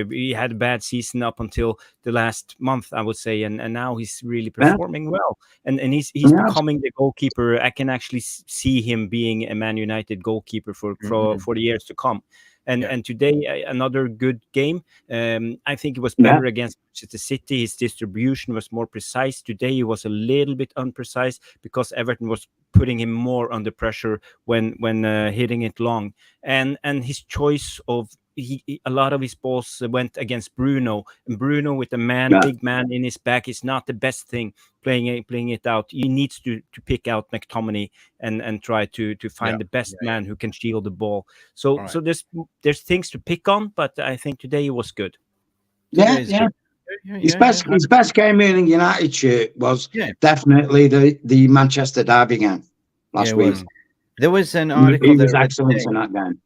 D: He had a bad season up until the last month, I would say, and now he's really performing well, and he's becoming the goalkeeper. I can actually see him being a Man United goalkeeper for the years to come. And today another good game. I think it was better against Manchester City. His distribution was more precise. Today he was a little bit unprecise because Everton was putting him more under pressure when hitting it long. And his choice of a lot of his balls went against Bruno. And Bruno with a big man in his back is not the best thing. Playing it out, he needs to pick out McTominay and try to find the best man who can shield the ball. So there's things to pick on, but I think today he was good.
B: His best game in United shirt was definitely the Manchester Derby game last week.
A: There was an article.
B: He was excellent in that game.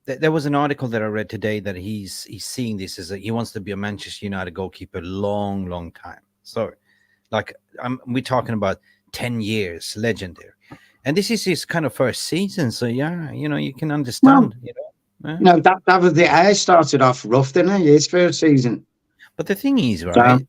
A: There was an article that I read today that he's seeing this as he wants to be a Manchester United goalkeeper long time. So, like we're talking about 10 years, legendary, and this is his kind of first season. So you can understand.
B: No, that was the I started off rough, didn't he? His first season.
A: But the thing is, right?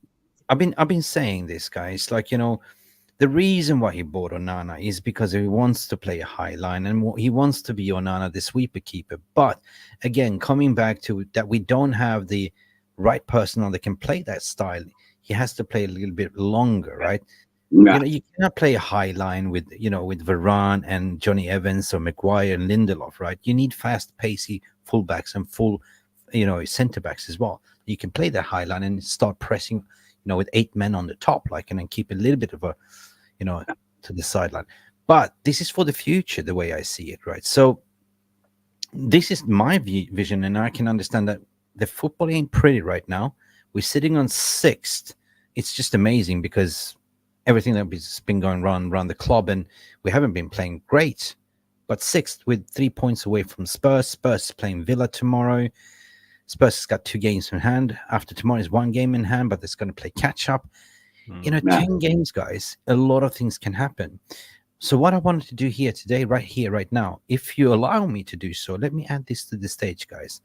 A: I've been saying this, guys. Like the reason why he bought Onana is because he wants to play a high line and he wants to be Onana, the sweeper keeper. But again, coming back to that, we don't have the right personnel that can play that style. He has to play a little bit longer, right?
B: Yeah.
A: You cannot play a high line with Varane and Johnny Evans or Maguire and Lindelof, right? You need fast, pacey fullbacks and full, centre backs as well. You can play that high line and start pressing, with 8 men on the top, and then keep a little bit of a, to the sideline. But this is for the future, the way I see it, right? So this is my vision, and I can understand that the football ain't pretty right now. We're sitting on 6th. It's just amazing because everything that's been going around the club, and we haven't been playing great. But 6th with 3 points away from Spurs. Spurs is playing Villa tomorrow. Spurs has got 2 games in hand. After tomorrow is 1 game in hand, but it's going to play catch up. 10 games, guys. A lot of things can happen. So what I wanted to do today, right now, if you allow me to do so, let me add this to the stage, guys.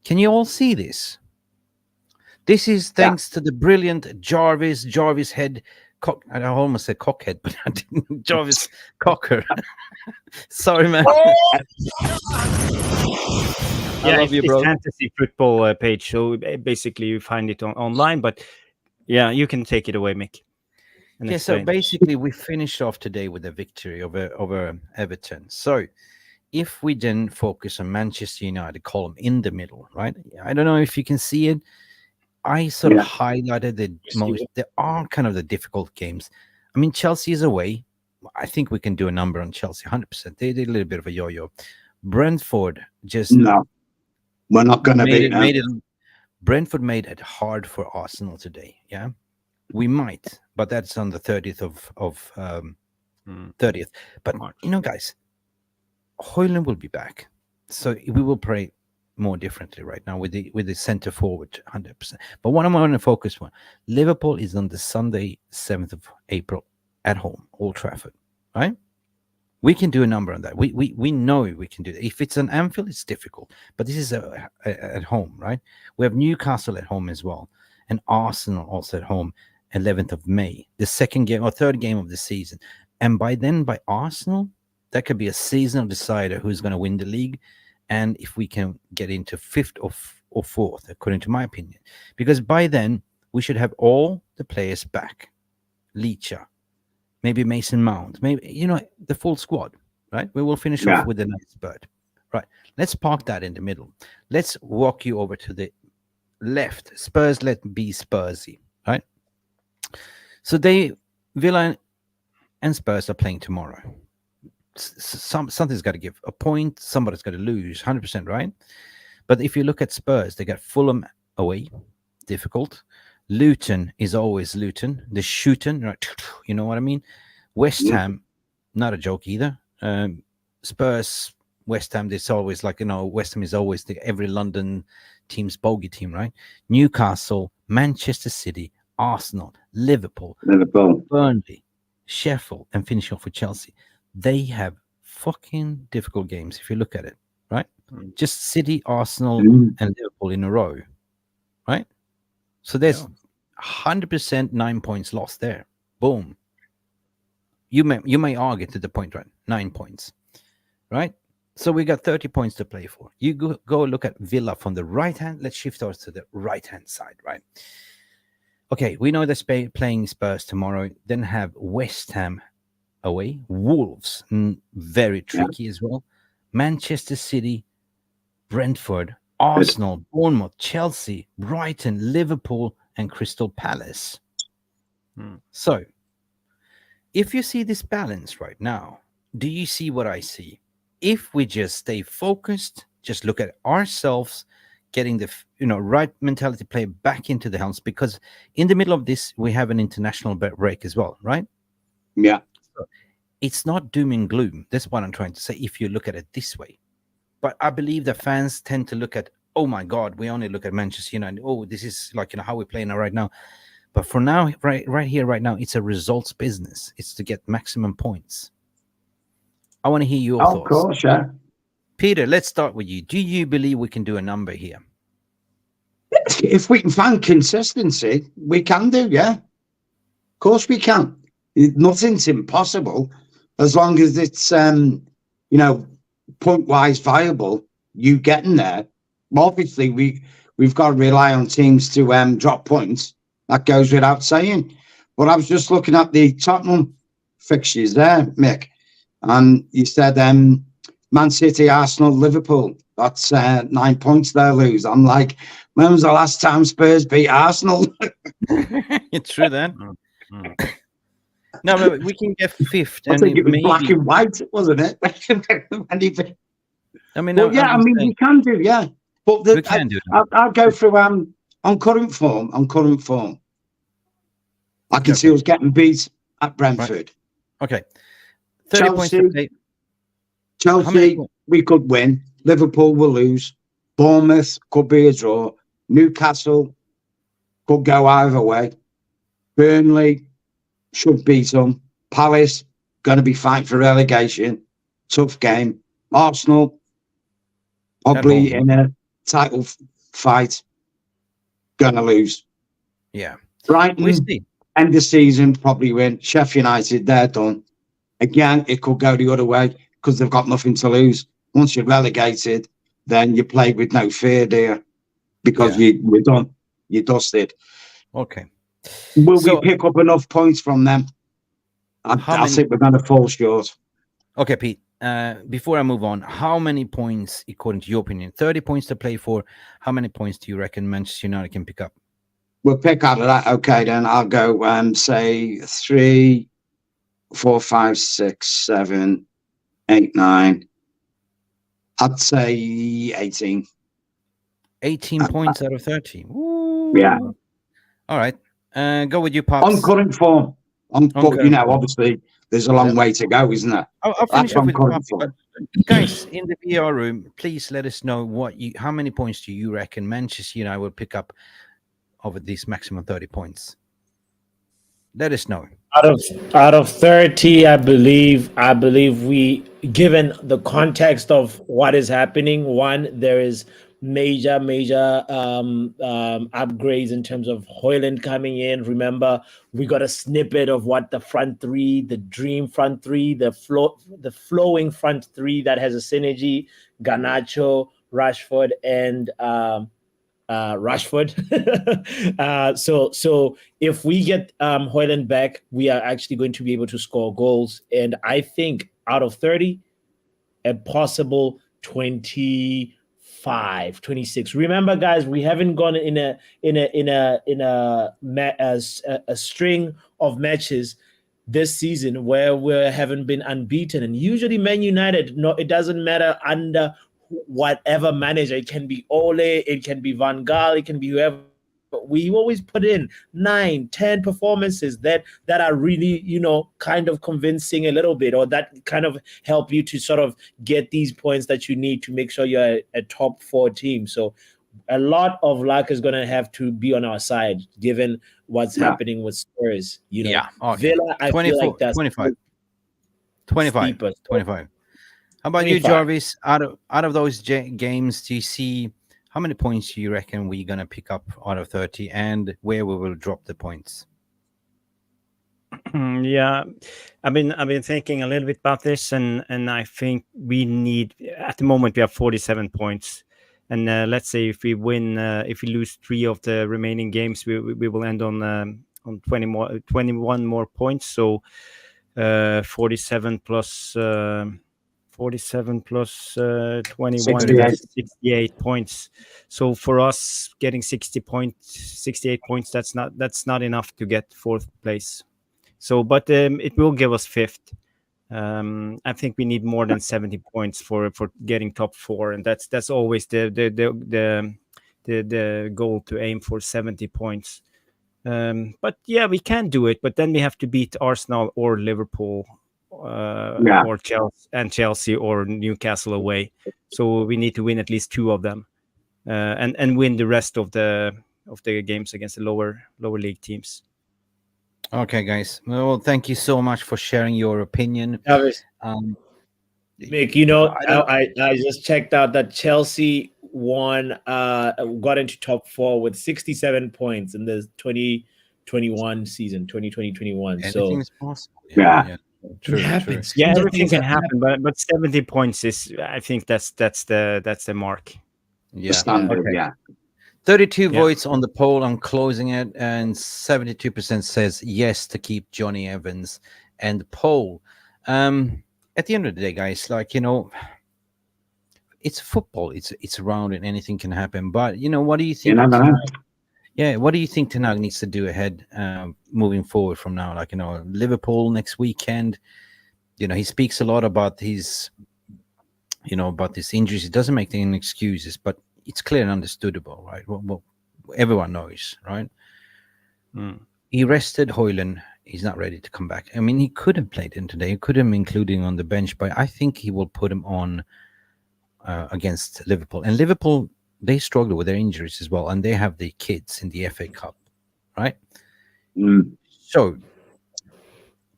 A: Can you all see this? This is thanks to the brilliant Jarvis head. I almost said cockhead, but I didn't. Jarvis Cocker. Sorry, man.
D: I love you, bro. It's fantasy football page, so basically you find it online. But you can take it away, Mick.
A: So basically we finished off today with a victory over Everton. So if we then focus on Manchester United column in the middle, right? I don't know if you can see it. I sort of highlighted there are kind of the difficult games. I mean, Chelsea is away. I think we can do a number on Chelsea, 100%. They did a little bit of a yo-yo. Brentford
B: No, we're not going to beat them.
A: Brentford made it hard for Arsenal today. Yeah, we might, but that's on the 30th of 30th. But March. Guys, Højlund will be back, so we will play more differently right now with the center forward 100%. But what I'm going to focus on, Liverpool is on the Sunday 7th of April at home, Old Trafford, right? We can do a number on that. We know we can do that. If it's an Anfield, it's difficult, but this is at home, right? We have Newcastle at home as well, and Arsenal also at home, 11th of May, the second game or third game of the season. And by Arsenal, that could be a seasonal decider who's going to win the league. And if we can get into 5th or 4th, according to my opinion, because by then we should have all the players back. Licha, maybe Mason Mount, maybe, the full squad, right? We will finish off with a nice bird. Right. Let's park that in the middle. Let's walk you over to the left. Spurs, let be Spursy, right? So Villa and Spurs are playing tomorrow. Something's got to give a point. Somebody's got to lose, 100%, right? But if you look at Spurs, they got Fulham away, difficult. Luton is always Luton. The shooting, right? You know what I mean? West Ham, not a joke either. Spurs, West Ham, there's always West Ham is always every London team's bogey team, right? Newcastle, Manchester City, Arsenal, Liverpool, Burnley. Sheffield, and finish off with Chelsea. They have fucking difficult games if you look at it, right? Just City, Arsenal, and Liverpool in a row, right? So there's 100% 9 points lost there. Boom. You may argue to the point, right? 9 points, right? So we got 30 points to play for. You go look at Villa from the right hand. Let's shift ours to the right hand side, right? Okay, we know they're playing Spurs tomorrow. Then have West Ham away, Wolves, very tricky as well. Manchester City, Brentford, Arsenal, Bournemouth, Chelsea, Brighton, Liverpool, and Crystal Palace. So, if you see this balance right now, do you see what I see? If we just stay focused, just look at ourselves, getting the right mentality play back into the helms, because in the middle of this we have an international break as well, right?
B: Yeah.
A: So it's not doom and gloom. That's what I'm trying to say. If you look at it this way, but I believe the fans tend to look at, oh my God, we only look at Manchester United. Oh, this is like how we're playing right now. But for now, right here, right now, it's a results business. It's to get maximum points. I want to hear your thoughts.
B: Of course, yeah.
A: Peter, let's start with you. Do you believe we can do a number here?
B: If we can find consistency, we can do, yeah. Of course we can. Nothing's impossible as long as it's, point-wise viable, you getting there. Obviously, we've got to rely on teams to drop points. That goes without saying. But I was just looking at the Tottenham fixtures there, Mick, and you said Man City, Arsenal, Liverpool. That's 9 points they lose. I'm like, when was the last time Spurs beat Arsenal?
A: It's true then. No, but we can get fifth.
B: I think it was black and white, wasn't it?
A: I mean,
B: we can do, yeah. But
A: we can do.
B: I'll go through on current form. I can see us getting beat at Brentford.
A: Right. Okay, 30 points to play.
B: Chelsea, we could win. Liverpool will lose. Bournemouth could be a draw. Newcastle could go either way. Burnley should beat them. Palace going to be fighting for relegation. Tough game. Arsenal probably in a title fight. Going to lose.
A: Yeah.
B: Brighton, end of season, probably win. Sheffield United, they're done. Again, it could go the other way because they've got nothing to lose. Once you're relegated, then you play with no fear there because you're done. You're dusted.
A: Okay.
B: Will we pick up enough points from them? I think we're going to fall short.
A: Okay, Pete. Before I move on, how many points, according to your opinion, 30 points to play for, how many points do you reckon Manchester United can pick up?
B: We'll pick out of that. Okay, then I'll go say 3, 4, 5, 6, 7, 8, 9. I'd say 18.
A: 18 points out of 30. Ooh.
B: Yeah.
A: All right. Go with your Pops.
B: On current form. Obviously, there's a long way to go, isn't there?
A: I'll finish off with Pops. Guys, in the VR room, please let us know how many points do you reckon Manchester United will pick up over these maximum 30 points. Let us know.
C: Out of 30, I believe we, given the context of what is happening, one, there is major upgrades in terms of Højlund coming in. Remember, we got a snippet of what the front three, the dream front three, the flowing front three that has a synergy, Garnacho, Rashford, and Rashford. So if we get Højlund back, we are actually going to be able to score goals. And I think out of 30, a possible 25, 26. Remember, guys, we haven't gone in a string of matches this season where we haven't been unbeaten. And usually Man United, it doesn't matter under whatever manager. It can be Ole, it can be Van Gaal, it can be whoever. But we always put in 9, 10 performances that are really, kind of convincing a little bit, or that kind of help you to sort of get these points that you need to make sure you're a top 4 team. So a lot of luck is going to have to be on our side, given what's happening with Spurs.
A: Yeah. Okay.
C: Villa, I feel like that's
A: 25. 25.
C: steeper.
A: 25. How about
C: 25.
A: you, Jarvis? Out of those games, do you see how many points do you reckon we're going to pick up out of 30 and where we will drop the points?
D: Yeah, I've been thinking a little bit about this, and I think we need, at the moment we have 47 points, and let's say if we win, if we lose 3 of the remaining games, we will end on 21 more points. So 47 plus 21 68 points. So for us getting 68 points, that's not enough to get 4th place. So, but it will give us 5th. I think we need more than 70 points for getting top 4, and that's always the goal, to aim for 70 points. But yeah, we can do it. But then we have to beat Arsenal or Liverpool, or Chelsea or Newcastle away. So we need to win at least 2 of them, and win the rest of the games against the lower league teams.
A: Okay, guys. Well, thank you so much for sharing your opinion.
C: Mick, I just checked out that Chelsea won, got into top 4 with 67 points in the 2021 season, 2020-21.
A: Anything is possible.
B: Yeah.
A: True.
D: Yeah, everything can happen, but 70 points is, I think that's the mark.
B: Yeah. Standard,
A: okay.
B: Yeah.
A: 32 votes on the poll. I'm closing it, and 72% says yes to keep Johnny Evans and the poll. At the end of the day, guys, it's football. It's around and anything can happen. But what do you think? What do you think Ten Hag needs to do ahead, moving forward from now? Liverpool next weekend. He speaks a lot about his, about these injuries. He doesn't make any excuses, but it's clear and understandable, right? Well, everyone knows, right? He rested Højlund. He's not ready to come back. I mean, he could have played in today. He could have included him on the bench, but I think he will put him on against Liverpool. And Liverpool, they struggle with their injuries as well, and they have the kids in the FA Cup, right? So,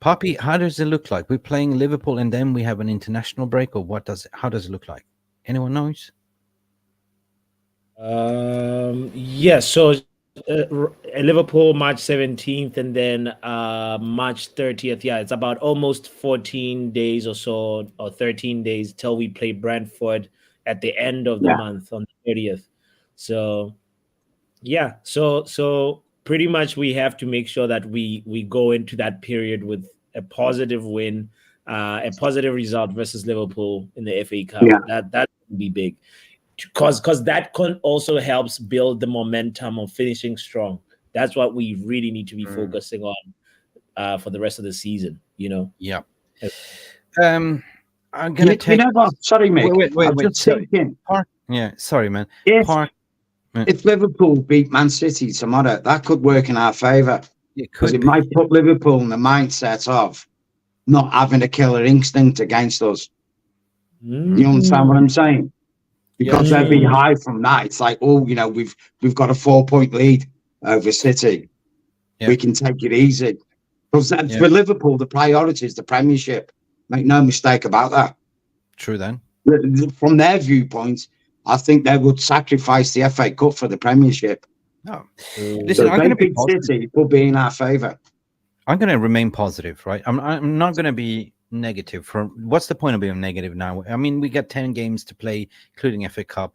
A: Poppy, how does it look like? We're playing Liverpool, and then we have an international break, or how does it look like? Anyone knows?
C: So Liverpool March 17th, and then March 30th. Yeah, it's about almost 14 days or so, or 13 days till we play Brentford at the end of the month on the 30th. So so pretty much we have to make sure that we go into that period with a positive win, a positive result versus Liverpool in the FA Cup. That would be big, because that also helps build the momentum of finishing strong. That's what we really need to be focusing on for the rest of the season.
A: Yeah. I'm gonna take.
B: Sorry, Mick.
A: Wait. Sorry, man.
B: If Liverpool beat Man City tomorrow, that could work in our favour, because it might put Liverpool in the mindset of not having a killer instinct against us. You understand what I'm saying? Because they'd be high from that. It's like, we've got a 4-point lead over City. We can take it easy. Because for Liverpool, the priority is the Premiership. Make no mistake about that.
A: True then.
B: From their viewpoint, I think they would sacrifice the FA Cup for the Premiership.
A: No. Listen, I'm going to be positive.
B: City will be in our favour.
A: I'm going to remain positive, right? I'm not going to be negative. What's the point of being negative now? I mean, we got 10 games to play, including FA Cup.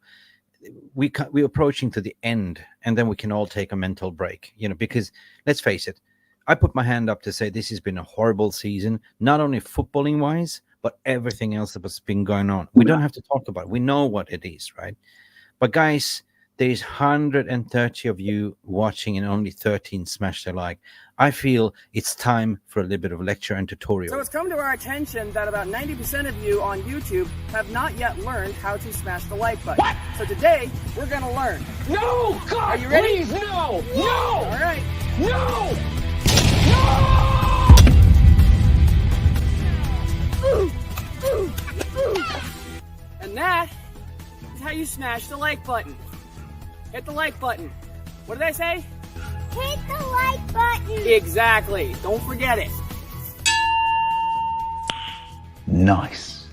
A: We're approaching to the end, and then we can all take a mental break, because let's face it, I put my hand up to say this has been a horrible season, not only footballing wise, but everything else that's been going on. We don't have to talk about it. We know what it is, right? But guys, there's 130 of you watching and only 13 smash their like. I feel it's time for a little bit of lecture and tutorial.
E: So it's come to our attention that about 90% of you on YouTube have not yet learned how to smash the like button. What? So today, we're going to learn.
F: No! God,
E: are you ready?
F: Please, no! No!
E: All right.
F: No!
E: And that is how you smash the like button. Hit the like button. What did I say?
G: Hit the like button.
E: Exactly. Don't forget it.
A: Nice.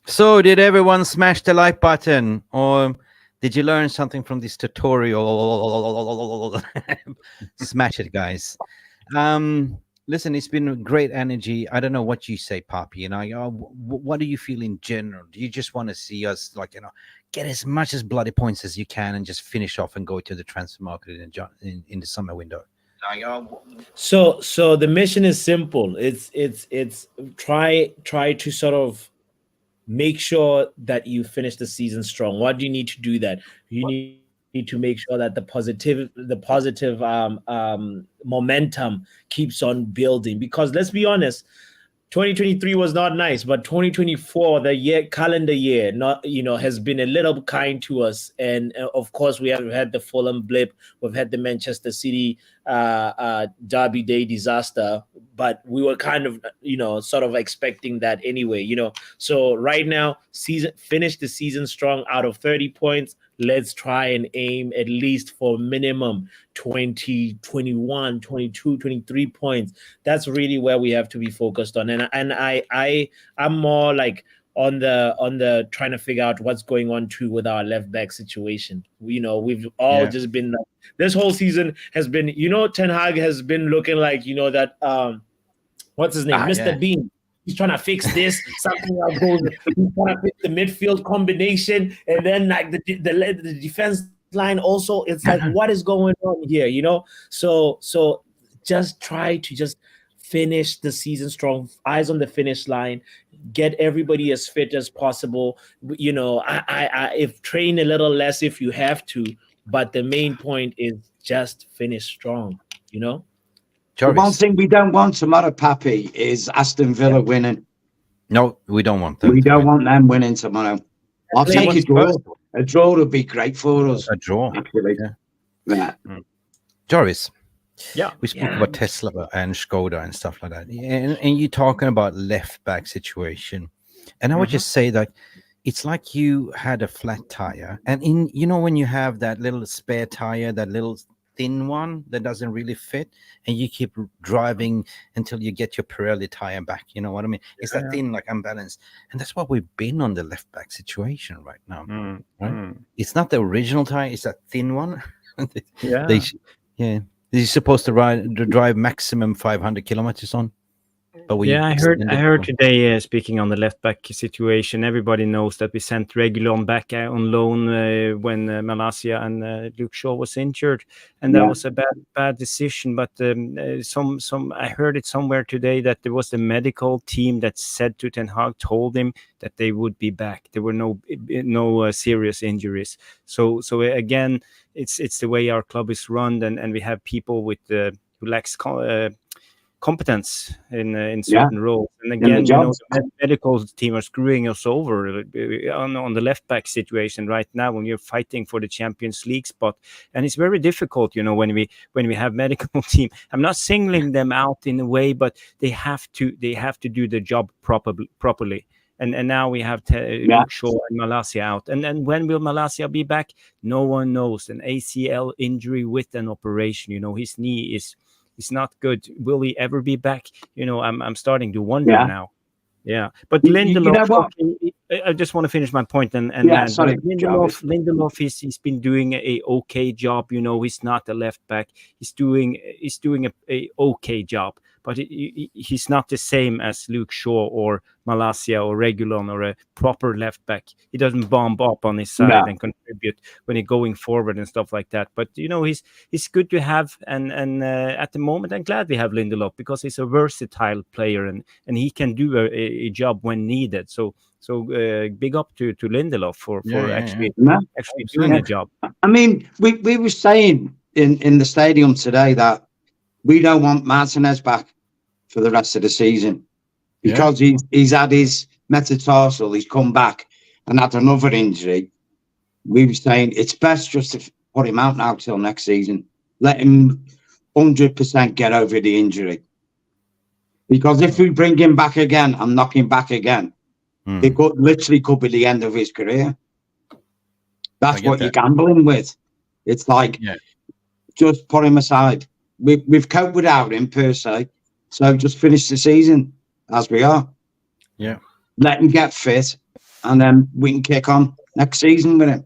A: So, did everyone smash the like button, or did you learn something from this tutorial? Smash it, guys. Listen, it's been great energy. I don't know what you say, Poppy. What do you feel in general? Do you just want to see us, get as much as bloody points as you can and just finish off and go to the transfer market in the summer window?
C: So the mission is simple. It's try to sort of make sure that you finish the season strong. What do you need to do that? You need to make sure that the positive momentum keeps on building, because let's be honest, 2023 was not nice, but 2024, the calendar year, has been a little kind to us. And of course, we have had the Fulham blip, we've had the Manchester City Derby Day disaster, but we were kind of, sort of expecting that anyway, So right now, finish the season strong. Out of 30 points, let's try and aim at least for minimum 20, 21, 22, 23 points. That's really where we have to be focused on. And I'm more like on the trying to figure out what's going on too with our left back situation. We've all just been like, this whole season has been, Ten Hag has been looking like, that what's his name? Mr. Bean. He's trying to fix this, something else goes. He's trying to fix the midfield combination, and then like the defense line also. It's like, what is going on here? So just try to just finish the season strong, eyes on the finish line, get everybody as fit as possible. If train a little less if you have to, but the main point is just finish strong.
B: The one thing we don't want tomorrow, Pappy, is Aston Villa winning.
A: No, we don't want them.
B: We don't want them winning tomorrow. I'll take a draw. A draw would be great for us.
A: A draw,
B: actually. Yeah.
A: Joris.
D: Yeah,
A: we spoke about Tesla and Skoda and stuff like that, and you talking about left back situation, and I would just say that it's like you had a flat tire, and when you have that little spare tire, that little thin one that doesn't really fit, and you keep driving until you get your Pirelli tire back. You know what I mean? It's that thin, like unbalanced, and that's what we've been on the left back situation right now. Right? It's not the original tire; it's that thin one. You're supposed to drive maximum 500 kilometers on. But I
D: heard today, speaking on the left back situation, everybody knows that we sent Reguilon back on loan when Malacia and Luke Shaw was injured, and that was a bad decision. But I heard it somewhere today that there was the medical team that said to Ten Hag, told him that they would be back. There were no serious injuries. So again, it's the way our club is run, and we have people with who lacks competence in certain roles, and again, the medical team are screwing us over on the left back situation right now when we're fighting for the Champions League spot, and it's very difficult, when we have medical team. I'm not singling them out in a way, but they have to do the job properly. And now we have Luke Shaw and Malacia out. And then when will Malacia be back? No one knows. An ACL injury with an operation. His knee is not good. Will he ever be back? I'm starting to wonder now. Yeah, but Lindelof. I just want to finish my point. Lindelof, he's been doing a okay job. He's not a left back. He's doing a okay job. But he's not the same as Luke Shaw or Malacia or Reguilon or a proper left back. He doesn't bomb up on his side and contribute when he's going forward and stuff like that. But he's good to have, and at the moment I'm glad we have Lindelof because he's a versatile player and he can do a job when needed. So big up to Lindelof for actually doing a job.
B: I mean, we were saying in the stadium today that we don't want Martinez back for the rest of the season because he's had his metatarsal, he's come back and had another injury. We were saying it's best just to put him out now till next season. Let him 100% get over the injury. Because if we bring him back again and knock him back again, it could be the end of his career. That's what you're gambling with. It's like, just put him aside. We've coped without him per se, so just finish the season as we are.
A: Yeah.
B: Let him get fit, and then we can kick on next season with him.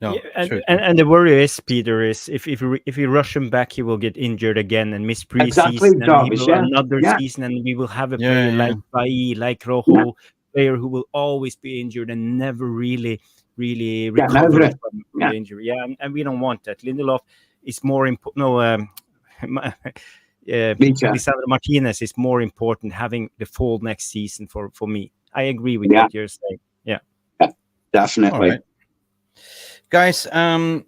A: No,
D: and the worry is, Peter, is if we rush him back, he will get injured again and miss preseason.
B: Exactly, Jarvis,
D: another season, and we will have a player like Bailly, like Rojo, player who will always be injured and never really recover from the injury. Yeah, and we don't want that. Lindelof is more important. No, Lisandro Martinez is more important having the full next season for me. I agree with what you're saying. Yeah,
B: definitely.
A: Right. Guys, I'm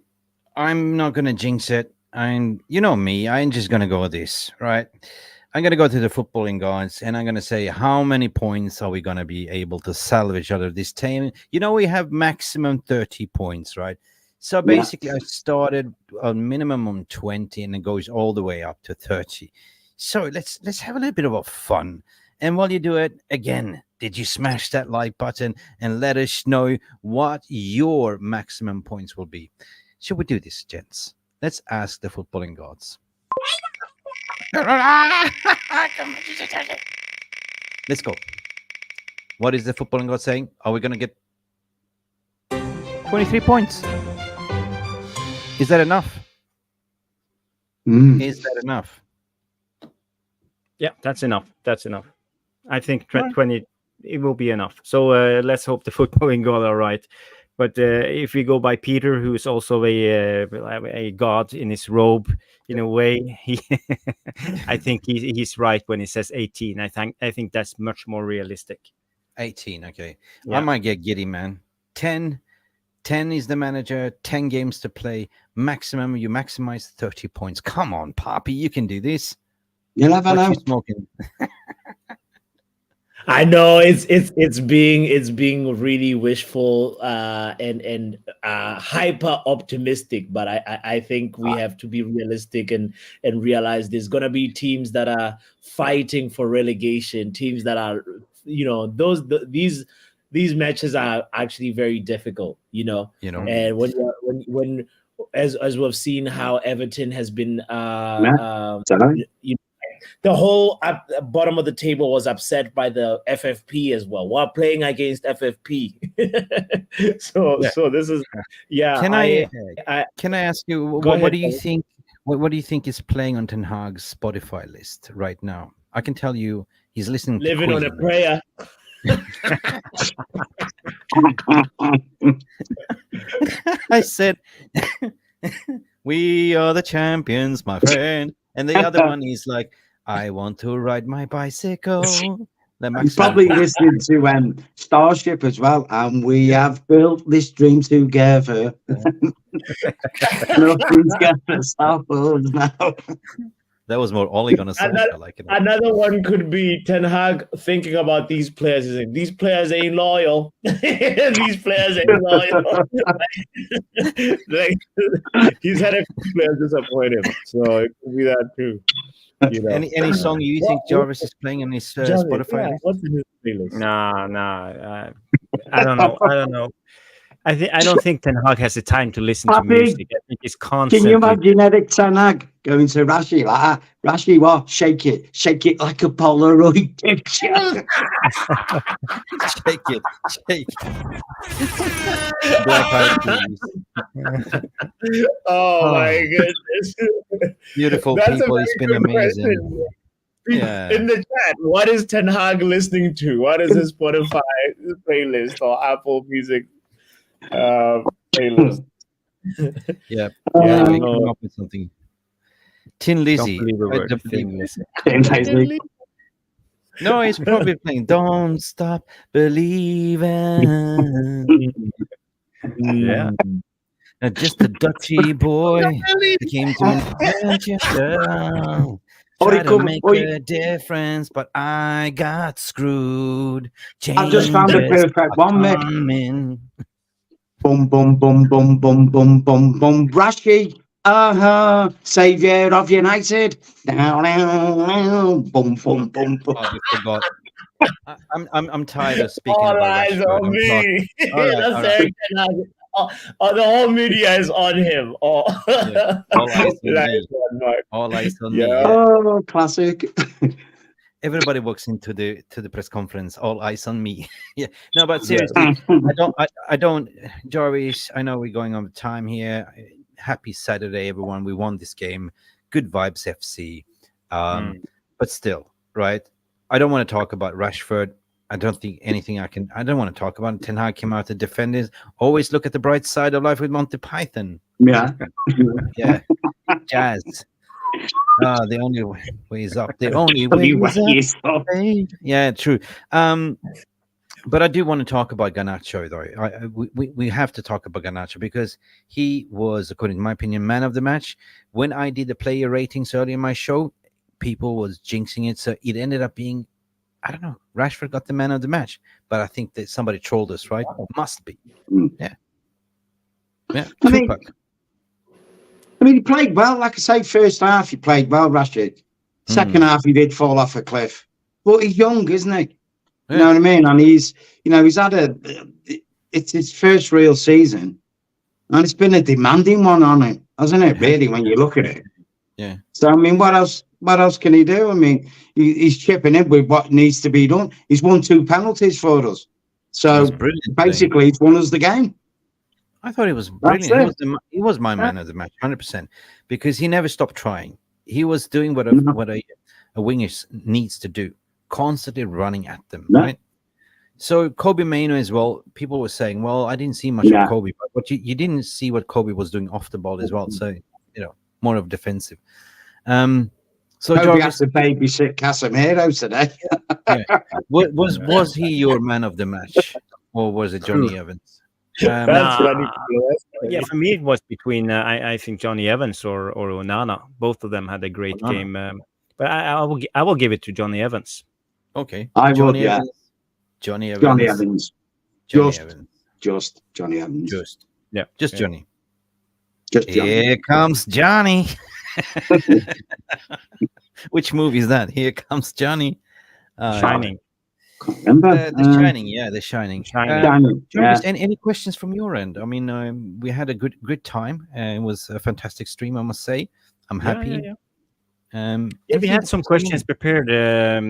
A: not gonna jinx it, and you know me, I'm just gonna go with this, right? I'm gonna go to the footballing gods, and I'm gonna say, how many points are we gonna be able to salvage out of this team? You know, we have maximum 30 points, right? So basically, I started on minimum on 20, and it goes all the way up to 30. So let's have a little bit of a fun. And while you do it, again, did you smash that like button and let us know what your maximum points will be? Should we do this, gents? Let's ask the footballing gods. Let's go. What is the footballing god saying? Are we going to get 23 points? Is that enough? Is that enough?
D: Yeah, that's enough. That's enough. I think 20, it will be enough. So let's hope the footballing god are right. But if we go by Peter, who is also a god in his robe, in a way, I think he's right when he says 18. I think that's much more realistic.
A: 18, okay. Yeah. I might get giddy, man. 10 is the manager, 10 games to play. Maximum, you maximize 30 points. Come on, Poppy, you can do this.
B: You'll never know.
A: Smoking.
C: I know it's being really wishful and hyper optimistic, but I think we have to be realistic and realize there's gonna be teams that are fighting for relegation, teams that are, you know, these matches are actually very difficult, you know. And when as we've seen how Everton has been the whole bottom of the table was upset by the FFP as well, while playing against FFP. So this is
A: Can I ask you what do you think? What do you think is playing on Ten Hag's Spotify list right now? I can tell you he's listening.
C: Living on a prayer.
A: I said, "We are the champions, my friend," and the other one is like, "I want to ride my bicycle."
B: He's probably listening to Starship as well, and we have built this dream together. Nothing's gonna stop us now.
A: That was more Ollie gonna say. I like it.
C: Another one could be Ten Hag thinking about these players. He's like, these players ain't loyal. These players ain't loyal. Like, he's had a few players disappoint him, so it could be that too. You know.
A: Any song you think Jarvis is playing on his Spotify?
C: What's in his playlist?
D: Nah. I don't know. I don't think Ten Hag has the time to listen to music. I think he's constantly.
B: Can you imagine Erik Ten Hag going to Rashi like that? Rashi, what? Shake it like a Polaroid picture.
A: Shake it. Black Eyed Peas.
C: Oh my goodness!
A: Beautiful people. It's been amazing. Yeah.
C: In the chat, what is Ten Hag listening to? What is his Spotify playlist or Apple Music playlist?
A: Yeah, we come up with something. Tin Lizzy. No, he's probably playing "Don't Stop Believing."
D: Yeah.
A: Just a Dutchy boy that came to Manchester. Try to make a difference, but I got screwed.
B: I've just found a perfect one, Mick. Boom, boom, boom, boom, boom, boom, boom, boom. Rashi, savior of United. Boom, boom, boom, boom.
A: Oh, we forgot. I'm tired of speaking
C: All
A: about
C: eyes
A: Rashford.
C: on me. The whole media is on him.
A: All eyes on
C: That
A: me.
C: is one, Mark.
A: All eyes on me.
C: Yeah.
A: Yeah.
B: Oh, classic.
A: Everybody walks into the press conference. All eyes on me. Yeah. No, but seriously, I don't. Jarvis, I know we're going on time here. Happy Saturday, everyone. We won this game. Good vibes, FC. But still, right? I don't want to talk about Rashford. I don't think anything I don't want to talk about. Ten Hag came out to defend it. Always look at the bright side of life with Monty Python.
B: Yeah.
A: Yeah. Jazz. The only way is up. The only way is up. Yeah, true. But I do want to talk about Garnacho, though. We have to talk about Garnacho because he was, according to my opinion, man of the match. When I did the player ratings earlier in my show, people was jinxing it, so it ended up being, I don't know, Rashford got the man of the match. But I think that somebody trolled us, right? Must be. Yeah. Yeah.
B: I mean, he played well. Like I say, first half he played well, Rashford. Second half he did fall off a cliff. But he's young, isn't he?
A: Yeah.
B: You know what I mean? And he's had it's his first real season. And it's been a demanding one on him, hasn't it, really, when you look at it?
A: Yeah.
B: So, I mean, what else can he do? I mean, he's chipping in with what needs to be done. He's won 2 penalties for us. So, basically, he's won us the game.
A: I thought he was brilliant. He was my man of the match, 100%, because he never stopped trying. He was doing what a winger needs to do, constantly running at them, right? So Kobe Mainoo as well. People were saying, "Well, I didn't see much of Kobe, but you didn't see what Kobe was doing off the ball as well." So more of defensive. So
B: Kobe has to babysit Casemiro today.
A: Yeah. Was he your man of the match, or was it Johnny Evans?
D: Yeah, for me it was between I think Johnny Evans or Onana. Both of them had a great game, but I will give it to Johnny Evans.
A: Okay,
B: Johnny
A: Evans.
B: Johnny Evans. Just Johnny Evans.
A: Just Johnny.
B: Just Johnny.
A: Here comes Johnny. Which movie is that? Here comes Johnny.
D: Shining.
B: Remember
A: The Shining, The Shining.
B: Shining.
A: Any questions from your end? I mean, we had a good time. It was a fantastic stream, I must say. I'm happy.
D: We had some questions prepared. I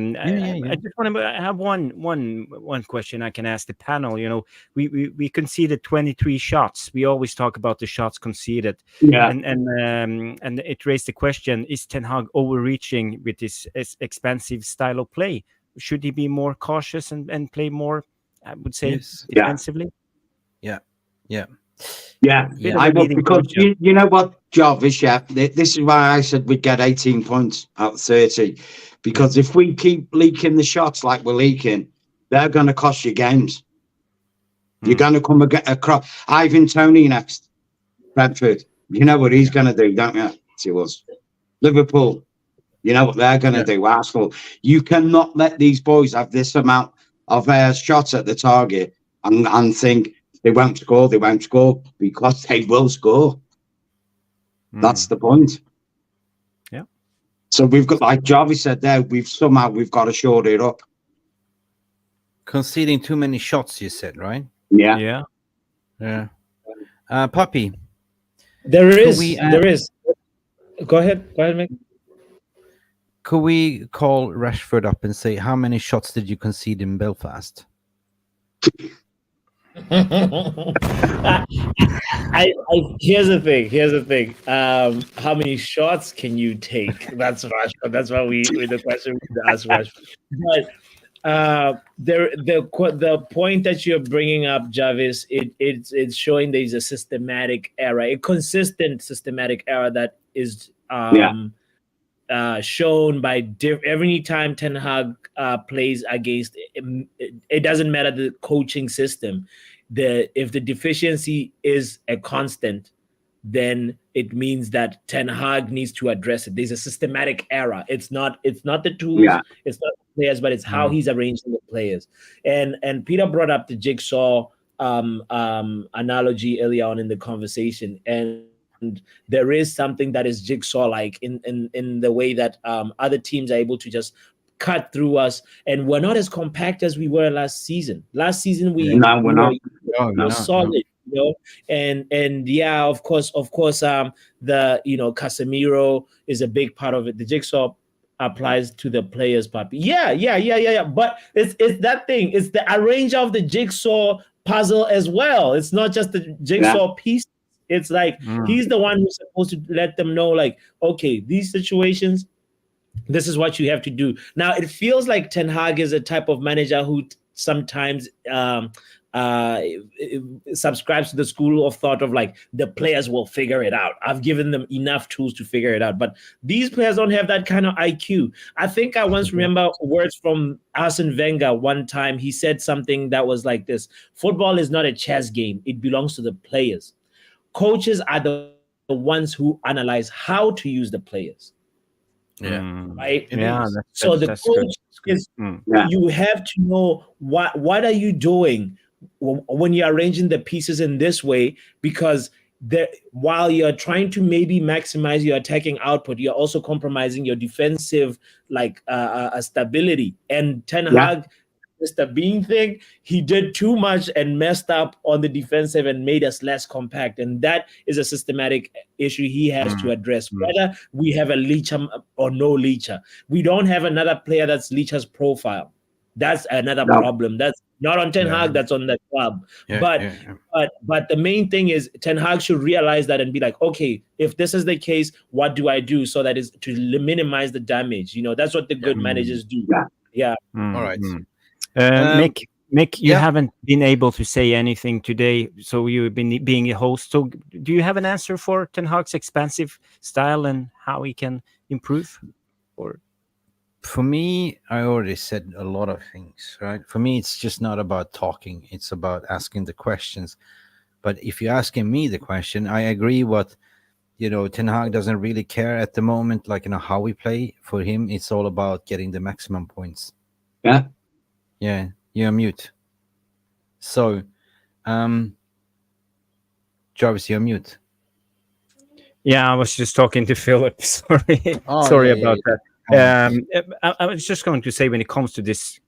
D: just want to have one question I can ask the panel. You know, we conceded 23 shots. We always talk about the shots conceded.
B: Yeah.
D: And it raised the question: is Ten Hag overreaching with his expansive style of play? Should he be more cautious and play more, I would say, defensively?
B: Yeah. I would, because you know what, Jarvis, this is why I said we'd get 18 points out of 30. Because if we keep leaking the shots like we're leaking, they're going to cost you games. You're going to come across Ivan Toney next, Brentford. You know what he's going to do, don't you? To us. Liverpool. You know what they're going to do, Arsenal. You cannot let these boys have this amount of shots at the target and think they won't score, because they will score. That's the point.
D: Yeah.
B: So we've got, like Jarvis said there, we've got to shore it up.
A: Conceding too many shots, you said, right?
B: Yeah.
A: Puppy.
C: There is. Go ahead, mate.
A: Could we call Rashford up and say, how many shots did you concede in Belfast?
C: Here's the thing. How many shots can you take? That's Rashford. That's why the question we ask Rashford. But the point that you're bringing up, Jarvis, it's showing there's a systematic error, a consistent systematic error that is shown by every time Ten Hag plays against it doesn't matter the coaching system. If the deficiency is a constant, then it means that Ten Hag needs to address it. There's a systematic error. It's not the tools, it's not the players, but it's how he's arranging the players. And Peter brought up the jigsaw analogy earlier on in the conversation, and there is something that is jigsaw-like in the way that other teams are able to just cut through us, and we're not as compact as we were last season. Last season we're not solid. And yeah, of course, the Casemiro is a big part of it. The jigsaw applies to the players part. Yeah. But it's that thing. It's the arrange of the jigsaw puzzle as well. It's not just the jigsaw piece. It's like he's the one who's supposed to let them know, like, okay, these situations, this is what you have to do. Now, it feels like Ten Hag is a type of manager who sometimes subscribes to the school of thought of like the players will figure it out. I've given them enough tools to figure it out, but these players don't have that kind of IQ. I think I once remember words from Arsene Wenger one time. He said something that was like this: football is not a chess game. It belongs to the players. Coaches are the ones who analyze how to use the players. Right. So the coach is you have to know what are you doing when you're arranging the pieces in this way, because while you're trying to maybe maximize your attacking output, you're also compromising your defensive stability. And Ten Hag, Mr. Bean thing, he did too much and messed up on the defensive and made us less compact. And that is a systematic issue he has to address. Whether we have a Licha or no Licha, we don't have another player that's Licha's profile. That's another problem. That's not on Ten Hag, that's on the club. But the main thing is Ten Hag should realize that and be like, okay, if this is the case, what do I do so that is to minimize the damage? That's what the good managers do. All
A: right.
D: Mick, you haven't been able to say anything today, so you've been being a host. So do you have an answer for Ten Hag's expansive style and how he can improve? Or
A: for me, I already said a lot of things, right? For me, it's just not about talking. It's about asking the questions. But if you're asking me the question, I agree what, Ten Hag doesn't really care at the moment, like, how we play. For him, it's all about getting the maximum points. Yeah, you're mute. So, Jarvis, you're mute.
D: Yeah, I was just talking to Philip. Sorry. Sorry about that. I was just going to say, when it comes to this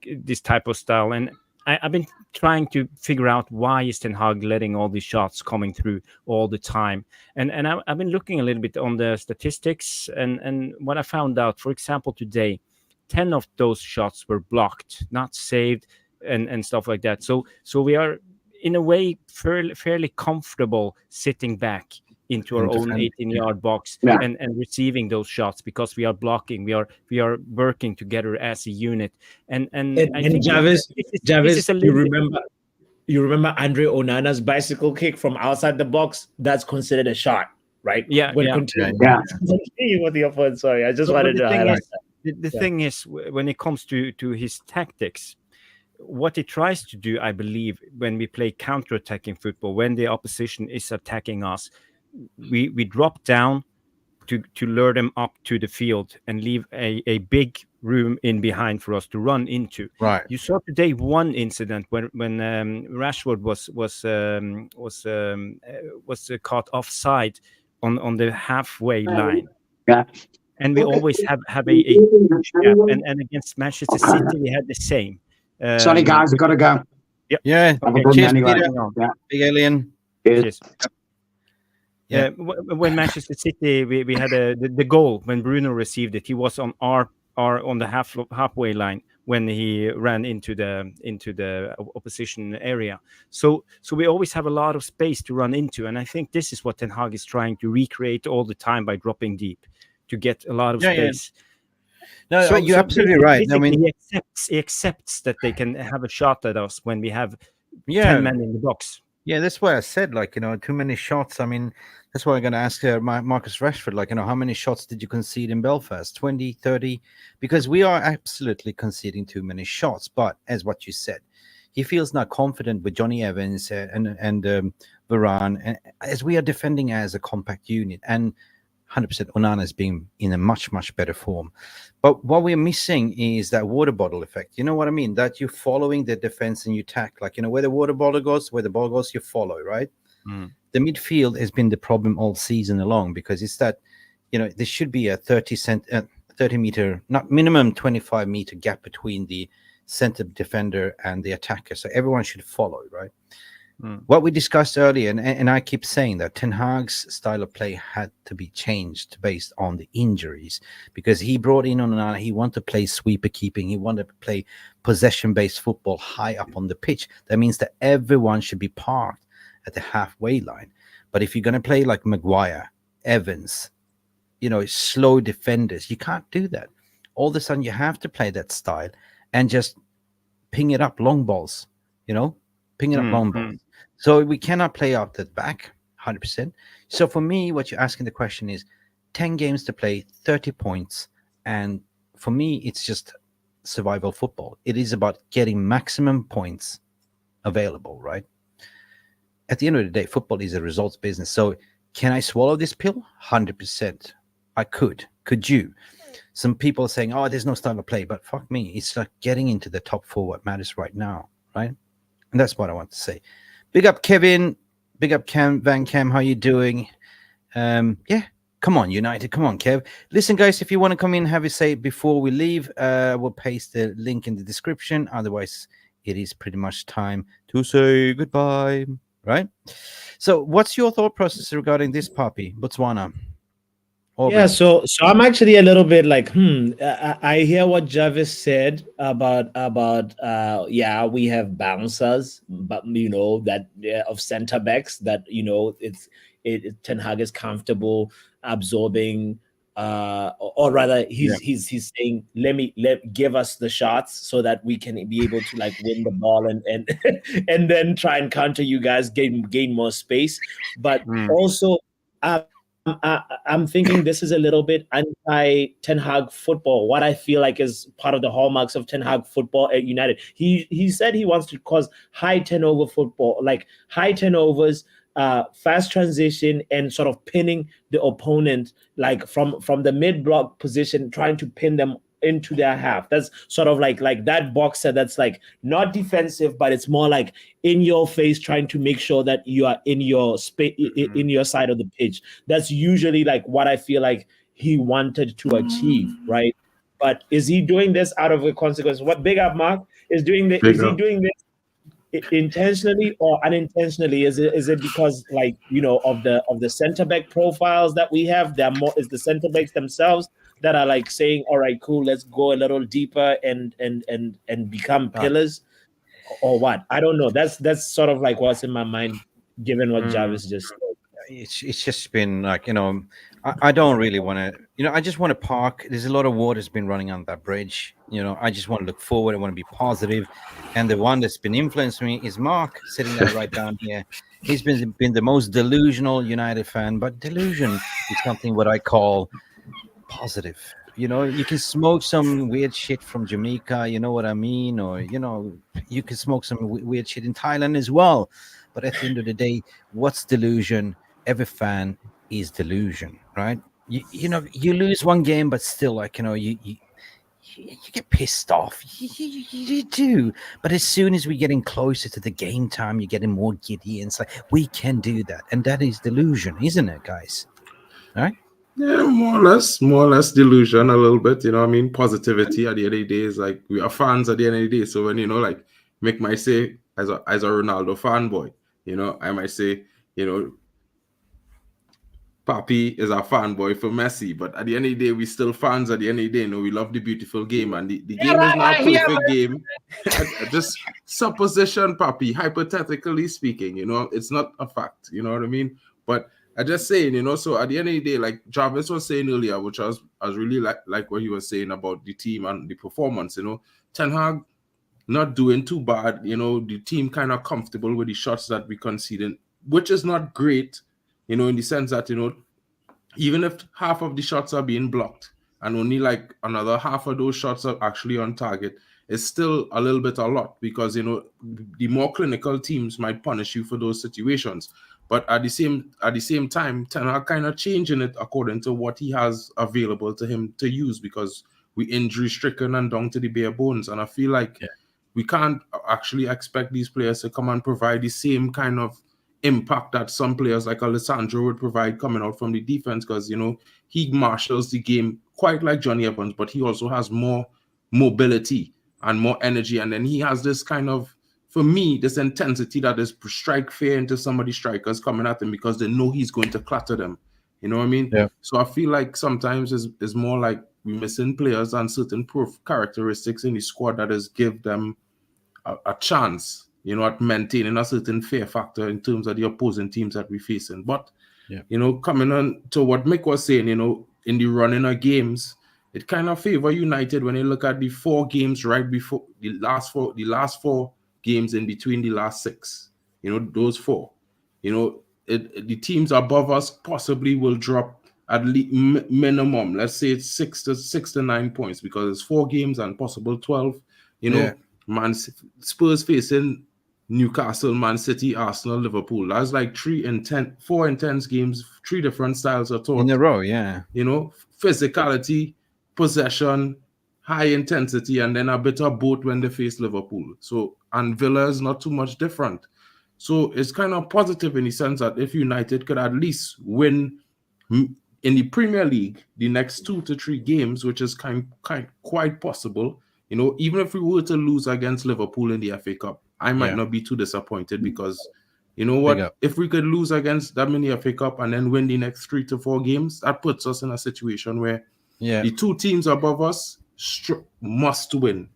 D: type of style, and I've been trying to figure out why is Ten Hag letting all these shots coming through all the time, and I've been looking a little bit on the statistics, and what I found out, for example, today, 10 of those shots were blocked, not saved, and stuff like that. So we are in a way fairly comfortable sitting back into our own 18-yard box and receiving those shots because we are blocking. We are working together as a unit. And I think
C: Jarvis, you remember Andre Onana's bicycle kick from outside the box? That's considered a shot, right? Continue with your point. Sorry, I just wanted to highlight that.
D: The thing is, when it comes to his tactics, what he tries to do, I believe, when we play counter-attacking football, when the opposition is attacking us, we drop down to lure them up to the field and leave a big room in behind for us to run into.
A: Right.
D: You saw today one incident when Rashford was caught offside on the halfway line.
B: Yeah.
D: And we always have a gap. And against Manchester City, we had the same.
B: Sorry, guys, I've got to go.
D: Yep.
A: Yeah.
B: Okay.
A: Cheers,
B: Anyway.
A: Peter. Big alien.
D: Cheers. When Manchester City, we had the goal when Bruno received it. He was on on the halfway line when he ran into the opposition area. So we always have a lot of space to run into, and I think this is what Ten Hag is trying to recreate all the time by dropping deep to get a lot of space.
A: No, so you're absolutely right. I mean,
D: he accepts that they can have a shot at us when we have 10 men in the box.
A: Yeah, that's why I said, too many shots. I mean, that's why I'm going to ask Marcus Rashford, how many shots did you concede in Belfast? 20, 30? Because we are absolutely conceding too many shots. But as what you said, he feels not confident with Johnny Evans and Varane, and as we are defending as a compact unit. And 100% Onana is being in a much, much better form. But what we're missing is that water bottle effect. You know what I mean? That you're following the defense and you tack. where the water bottle goes, where the ball goes, you follow, right? The midfield has been the problem all season long because it's that, there should be a 30 meter, not minimum 25 meter gap between the center defender and the attacker. So everyone should follow, right? What we discussed earlier, and I keep saying that Ten Hag's style of play had to be changed based on the injuries, because he brought in Onana. He wanted to play sweeper keeping. He wanted to play possession-based football high up on the pitch. That means that everyone should be parked at the halfway line. But if you're going to play like Maguire, Evans, slow defenders, you can't do that. All of a sudden, you have to play that style and just ping it up long balls, ping it up long balls. So we cannot play out that back 100%. So for me, what you're asking the question is 10 games to play, 30 points. And for me, it's just survival football. It is about getting maximum points available, right? At the end of the day, football is a results business. So can I swallow this pill? 100%. I could. Could you? Some people are saying, oh, there's no style of play. But fuck me. It's like getting into the top 4 what matters right now, right? And that's what I want to say. Big up, Kevin. Big up, Van Cam. How you doing? Yeah, come on, United. Come on, Kev. Listen, guys, if you want to come in and have a say before we leave, we'll paste the link in the description. Otherwise, it is pretty much time to say goodbye, right? So what's your thought process regarding this puppy, Botswana?
C: Yeah, so I'm actually a little bit like, I hear what Jarvis said about yeah, we have bouncers, but that of center backs that Ten Hag is comfortable absorbing, or rather he's saying give us the shots so that we can be able to like win the ball and and then try and counter you guys, gain more space, but also I'm thinking this is a little bit anti-Ten Hag football. What I feel like is part of the hallmarks of Ten Hag football at United. He said he wants to cause high turnover football, like high turnovers, fast transition, and sort of pinning the opponent, like from the mid-block position, trying to pin them into their half. That's sort of like that boxer that's like not defensive, but it's more like in your face, trying to make sure that you are in your space, in your side of the pitch. That's usually like what I feel like he wanted to achieve, right? But is he doing this out of a consequence? What Big Up Mark is doing this? Is he doing this intentionally or unintentionally? Is it because like of the center back profiles that we have? They're more is the center backs themselves that are like saying, all right, cool, let's go a little deeper and become pillars, or what? I don't know. That's sort of like what's in my mind, given what Jarvis just said.
A: It's just been like, I don't really want to, I just want to park. There's a lot of water's been running on that bridge. I just want to look forward. I want to be positive. And the one that's been influencing me is Mark, sitting there right down here. He's been the most delusional United fan, but delusion is something what I call positive. You can smoke some weird shit from Jamaica, you know what I mean? Or, you can smoke some weird shit in Thailand as well. But at the end of the day, what's delusion? Every fan is delusion, right? You lose one game, but still, like, you get pissed off. You do. But as soon as we're getting closer to the game time, you're getting more giddy. And it's like, we can do that. And that is delusion, isn't it, guys? All right?
H: Yeah, more or less delusion a little bit, I mean, positivity at the end of the day is like, we are fans at the end of the day. So when, like Mick might say, as a Ronaldo fanboy, I might say, Papi is a fanboy for Messi, but at the end of the day, we still fans at the end of the day. We love the beautiful game, and the game is not a perfect game. Just supposition, Papi, hypothetically speaking, it's not a fact, you know what I mean? But I just saying, so at the end of the day, like Jarvis was saying earlier, which I was really like what he was saying about the team and the performance, Ten Hag not doing too bad, the team kind of comfortable with the shots that we conceded, which is not great, in the sense that, even if half of the shots are being blocked and only like another half of those shots are actually on target, it's still a little bit a lot, because, the more clinical teams might punish you for those situations. But at the same time, Ten Hag kind of changing it according to what he has available to him to use, because we injury stricken and down to the bare bones. And I feel like we can't actually expect these players to come and provide the same kind of impact that some players like Alessandro would provide coming out from the defense, because, he marshals the game quite like Johnny Evans, but he also has more mobility and more energy. And then he has this kind of for me, this intensity that is strike fear into some of the strikers coming at him because they know he's going to clatter them. You know what I mean?
A: Yeah.
H: So I feel like sometimes it's more like we're missing players and certain characteristics in the squad that is give them a chance, you know, at maintaining a certain fear factor in terms of the opposing teams that we're facing. But, you know, coming on to what Mick was saying, you know, in the running of games, it kind of favor United when you look at the 4 games right before the last four games in between the last 6. You know, those 4. You know, the teams above us possibly will drop at least minimum. Let's say it's 6 to 9 points because it's 4 games and possible 12. You know, Spurs facing Newcastle, Man City, Arsenal, Liverpool. That's like 4 intense games, 3 different styles of thought
A: in a row. Yeah,
H: you know, physicality, possession, high intensity, and then a bit of both when they face Liverpool. So, and Villa is not too much different. So it's kind of positive in the sense that if United could at least win in the Premier League the next 2 to 3 games, which is quite possible, you know, even if we were to lose against Liverpool in the FA Cup, I might not be too disappointed because, you know what, if we could lose against that many FA Cup and then win the next 3 to 4 games, that puts us in a situation where the 2 teams above us must win,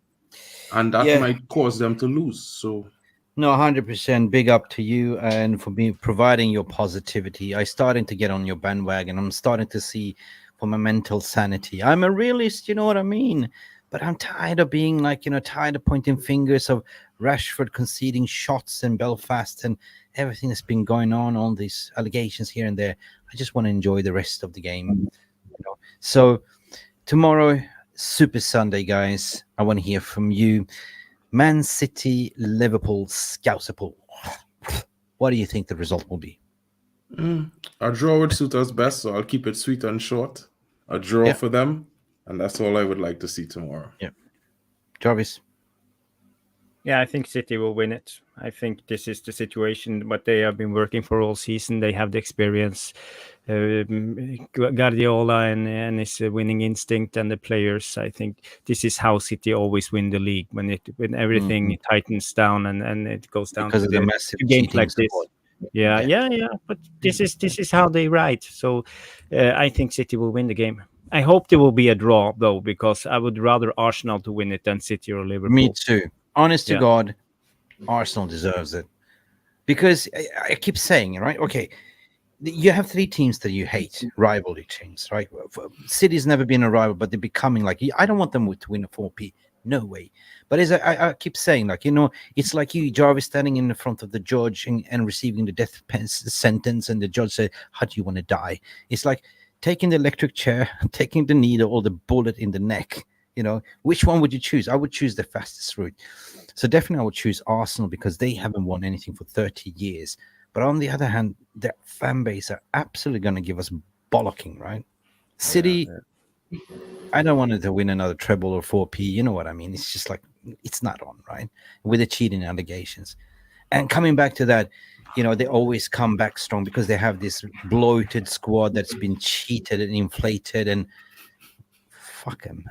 H: and that might cause them to lose. So,
A: no, 100% big up to you and for me providing your positivity. I'm starting to get on your bandwagon. I'm starting to see for my mental sanity. I'm a realist, you know what I mean? But I'm tired of being like, you know, tired of pointing fingers of Rashford conceding shots in Belfast and everything that's been going on, all these allegations here and there. I just want to enjoy the rest of the game. You know? So tomorrow, Super Sunday, guys. I want to hear from you. Man City, Liverpool, Scouserpool. What do you think the result will be?
H: A draw would suit us best, so I'll keep it sweet and short. A draw for them, and that's all I would like to see tomorrow.
A: Yeah. Jarvis?
D: Yeah, I think City will win it. I think this is the situation, what they have been working for all season. They have the experience. Guardiola and his winning instinct and the players. I think this is how City always win the league when everything tightens down and it goes down
A: because
D: to
A: of the massive
D: games like this.
A: Support.
D: Yeah. But this is how they write. So I think City will win the game. I hope there will be a draw though, because I would rather Arsenal to win it than City or Liverpool.
A: Me too. Honest to God, Arsenal deserves it. Because I keep saying, right? Okay, you have 3 teams that you hate, rivalry teams, right? City's never been a rival, but they're becoming like, I don't want them to win a 4P. No way. But as I keep saying, like, you know, it's like you, Jarvis, standing in the front of the judge and receiving the death sentence, and the judge said, how do you want to die? It's like taking the electric chair, taking the needle or the bullet in the neck. You know, which one would you choose? I would choose the fastest route. So definitely I would choose Arsenal because they haven't won anything for 30 years. But on the other hand, their fan base are absolutely going to give us bollocking, right? City, I don't want it to win another treble or 4P. You know what I mean? It's just like, it's not on, right? With the cheating allegations. And coming back to that, you know, they always come back strong because they have this bloated squad that's been cheated and inflated, and fuck him.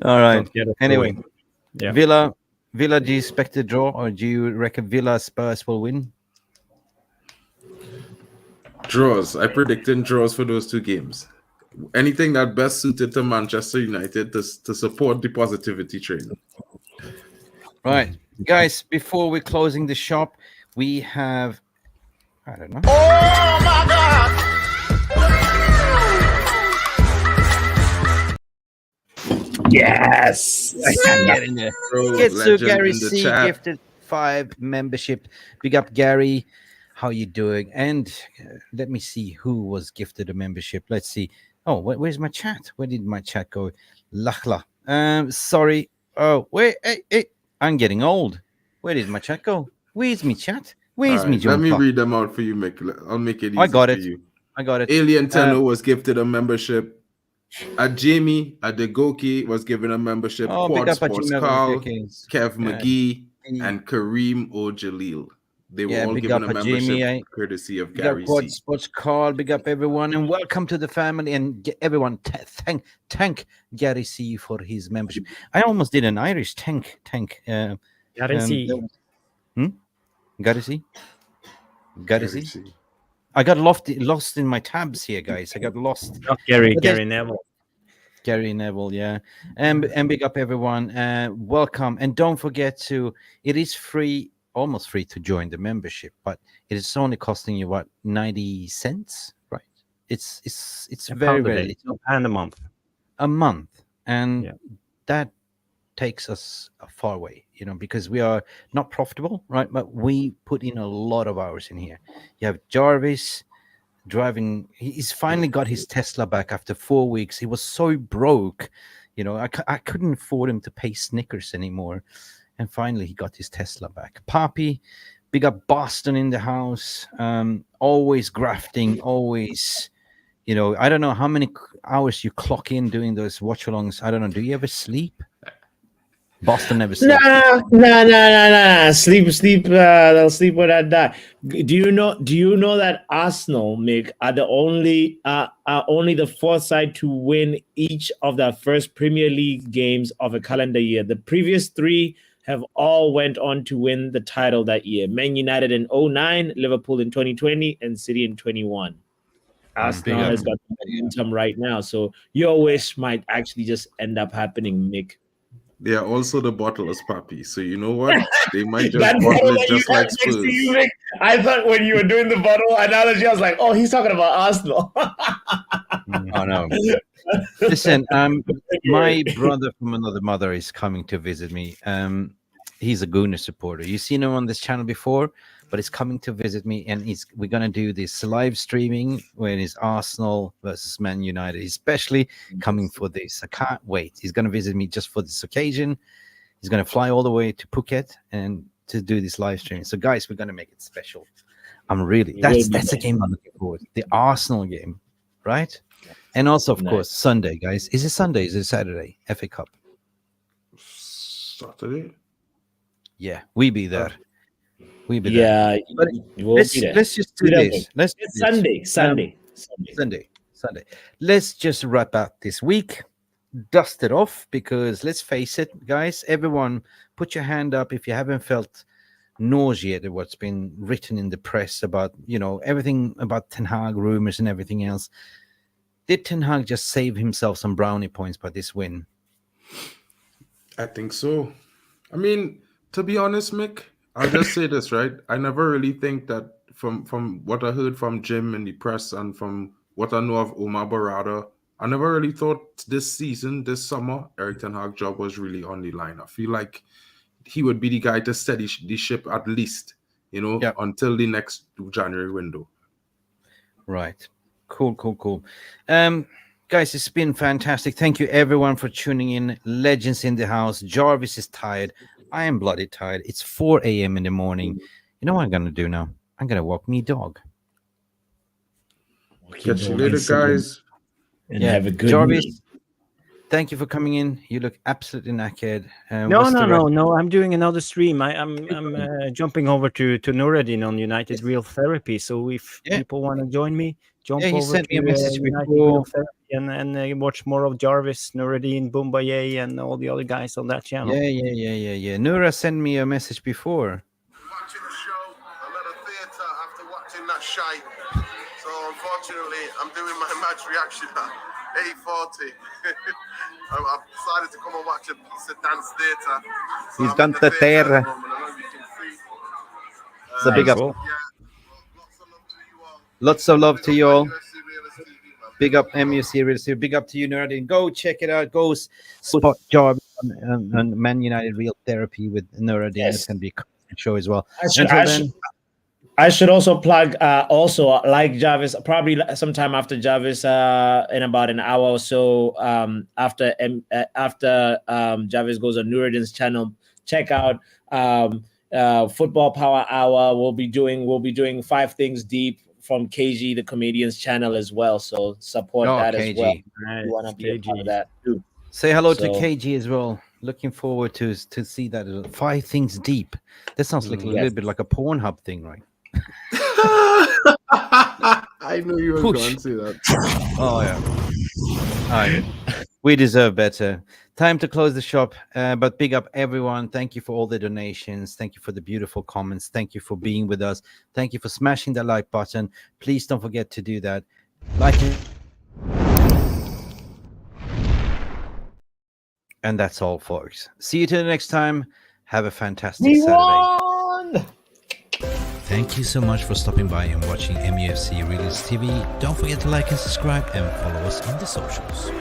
A: All right. Anyway, Villa, do you expect a draw, or do you reckon Villa Spurs will win?
H: Draws. I predicted draws for those 2 games. Anything that best suited to Manchester United to support the positivity train.
A: Right. Guys, before we're closing the shop, we have, I don't know.
F: Oh my God!
C: Yes.
A: Get in there. Getsu Gary C gifted 5 membership. Big up, Gary. How you doing? And let me see who was gifted a membership. Let's see. Oh, where's my chat? Where did my chat go? Lachla. Sorry. Oh, wait. Hey. I'm getting old. Where did my chat go? Where's me chat? Where's me jumper?
H: Let me read them out for you, Mick. I'll make it easy
A: I got
H: for
A: it.
H: you.
A: I got it.
H: Alien Tenno was gifted a membership. Jamie Adegoki was given a membership.
A: Oh,
H: Quad
A: big up
H: Sports
A: Jimmy
H: Carl,
A: Adegoki.
H: Kev McGee, and Kareem O'Jalil. They were all
A: big
H: given
A: up
H: a membership
A: Jimmy.
H: courtesy of
A: Big up
H: Gary
A: Quad
H: C.
A: Sports Carl. Big up everyone, and welcome to the family. And everyone, thank Gary C for his membership. I almost did an Irish thank.
D: Gary C.
A: Gary C.
H: Gary C.
A: I got lost in my tabs here, guys. I got lost.
D: Not Gary Neville.
A: Gary Neville, yeah. And big up everyone. Welcome. And don't forget it is free, almost free to join the membership, but it is only costing you 90 cents, right? It's very little.
D: And a month.
A: A month. And that takes us a far way, because we are not profitable, right? But we put in a lot of hours in here. You have Jarvis driving. He's finally got his Tesla back after 4 weeks. He was so broke, I couldn't afford him to pay Snickers anymore. And finally he got his Tesla back. Poppy, big up Boston in the house. Always grafting, always, I don't know how many hours you clock in doing those watch-alongs. I don't know. Do you ever sleep? Boston never sleeps.
C: Nah. Sleep. They'll sleep when I die. Do you know that Arsenal, Mick, are only the fourth side to win each of their first Premier League games of a calendar year? The previous three have all went on to win the title that year. Man United in 2009, Liverpool in 2020, and City in 2021. Arsenal has got momentum right now, so your wish might actually just end up happening, Mick.
H: They are also the bottlers, Papi. So you know what? They might just bottle it just like Spurs.
C: I thought when you were doing the bottle analogy, I was like, oh, he's talking about Arsenal.
A: Oh, no. Listen, my brother from another mother is coming to visit me. He's a Gooner supporter. You've seen him on this channel before, but he's coming to visit me, and we're going to do this live streaming when it's Arsenal versus Man United. He's especially coming for this. I can't wait. He's going to visit me just for this occasion. He's going to fly all the way to Phuket and to do this live streaming. So, guys, we're going to make it special. That's a game I'm looking forward to. The Arsenal game, right? And also, of course, Sunday, guys. Is it Sunday? Is it Saturday? FA Cup.
H: Saturday?
A: Yeah, we be there. We be
C: there. Yeah,
A: but let's just do this.
C: It's
A: Sunday. Let's just wrap up this week. Dust it off, because let's face it, guys. Everyone, put your hand up if you haven't felt nauseated what's been written in the press about, everything about Ten Hag rumors and everything else. Did Ten Hag just save himself some brownie points by this win?
H: I think so. I mean, to be honest, Mick, I'll just say this, right? I never really think that from what I heard from Jim in the press and from what I know of Omar Barada, I never really thought this summer, Erik Ten Hag's job was really on the line. I feel like he would be the guy to steady the ship at least, until the next January window.
A: Right. Cool. Guys, it's been fantastic. Thank you, everyone, for tuning in. Legends in the house. Jarvis is tired. I am bloody tired. It's 4 a.m. in the morning. You know what I'm going to do now? I'm going to walk me dog.
H: Catch you later, guys.
C: And have a good
A: Jarvis,
C: meeting.
A: Thank you for coming in. You look absolutely knackered.
D: No. I'm doing another stream. I'm jumping over to Nureddin on United Real Therapy. So if people want to join me, jump over
A: sent
D: to
A: me a message
D: United Real Therapy and watch more of Jarvis, Nureddin, Boombaye, and all the other guys on that channel.
A: Yeah. Nura sent me a message before.
F: Watching the show, a lot of theatre after watching that shite. So unfortunately, I'm doing my match reaction at 8:40. I've decided to come and watch a piece of dance theatre. So
A: He's done the theatre. So big up. Lots of love to you all. Big up MUC Realist Tv. Big up to you, Nerdin. Go check it out. Go spot job on Man United Real Therapy with Nerdin. It's going to be a show as well.
C: I should also plug like Jarvis, probably sometime after Jarvis, in about an hour or so, after Jarvis goes on Nureddin's channel. Check out Football Power Hour. We'll be doing 5 Things Deep from KG, the comedian's channel as well. So support that KG as well.
D: Nice.
C: You want to be a part of that too.
A: Say hello to KG as well. Looking forward to see that 5 things deep. That sounds like a little bit like a Pornhub thing, right?
H: I knew you were going to say that.
A: Oh yeah. All right. We deserve better. Time to close the shop. But big up everyone. Thank you for all the donations. Thank you for the beautiful comments. Thank you for being with us. Thank you for smashing that like button. Please don't forget to do that. Like it. And that's all, folks. See you till the next time. Have a fantastic Saturday. Thank you so much for stopping by and watching Mufc Realist TV. Don't forget to like and subscribe and follow us on the socials.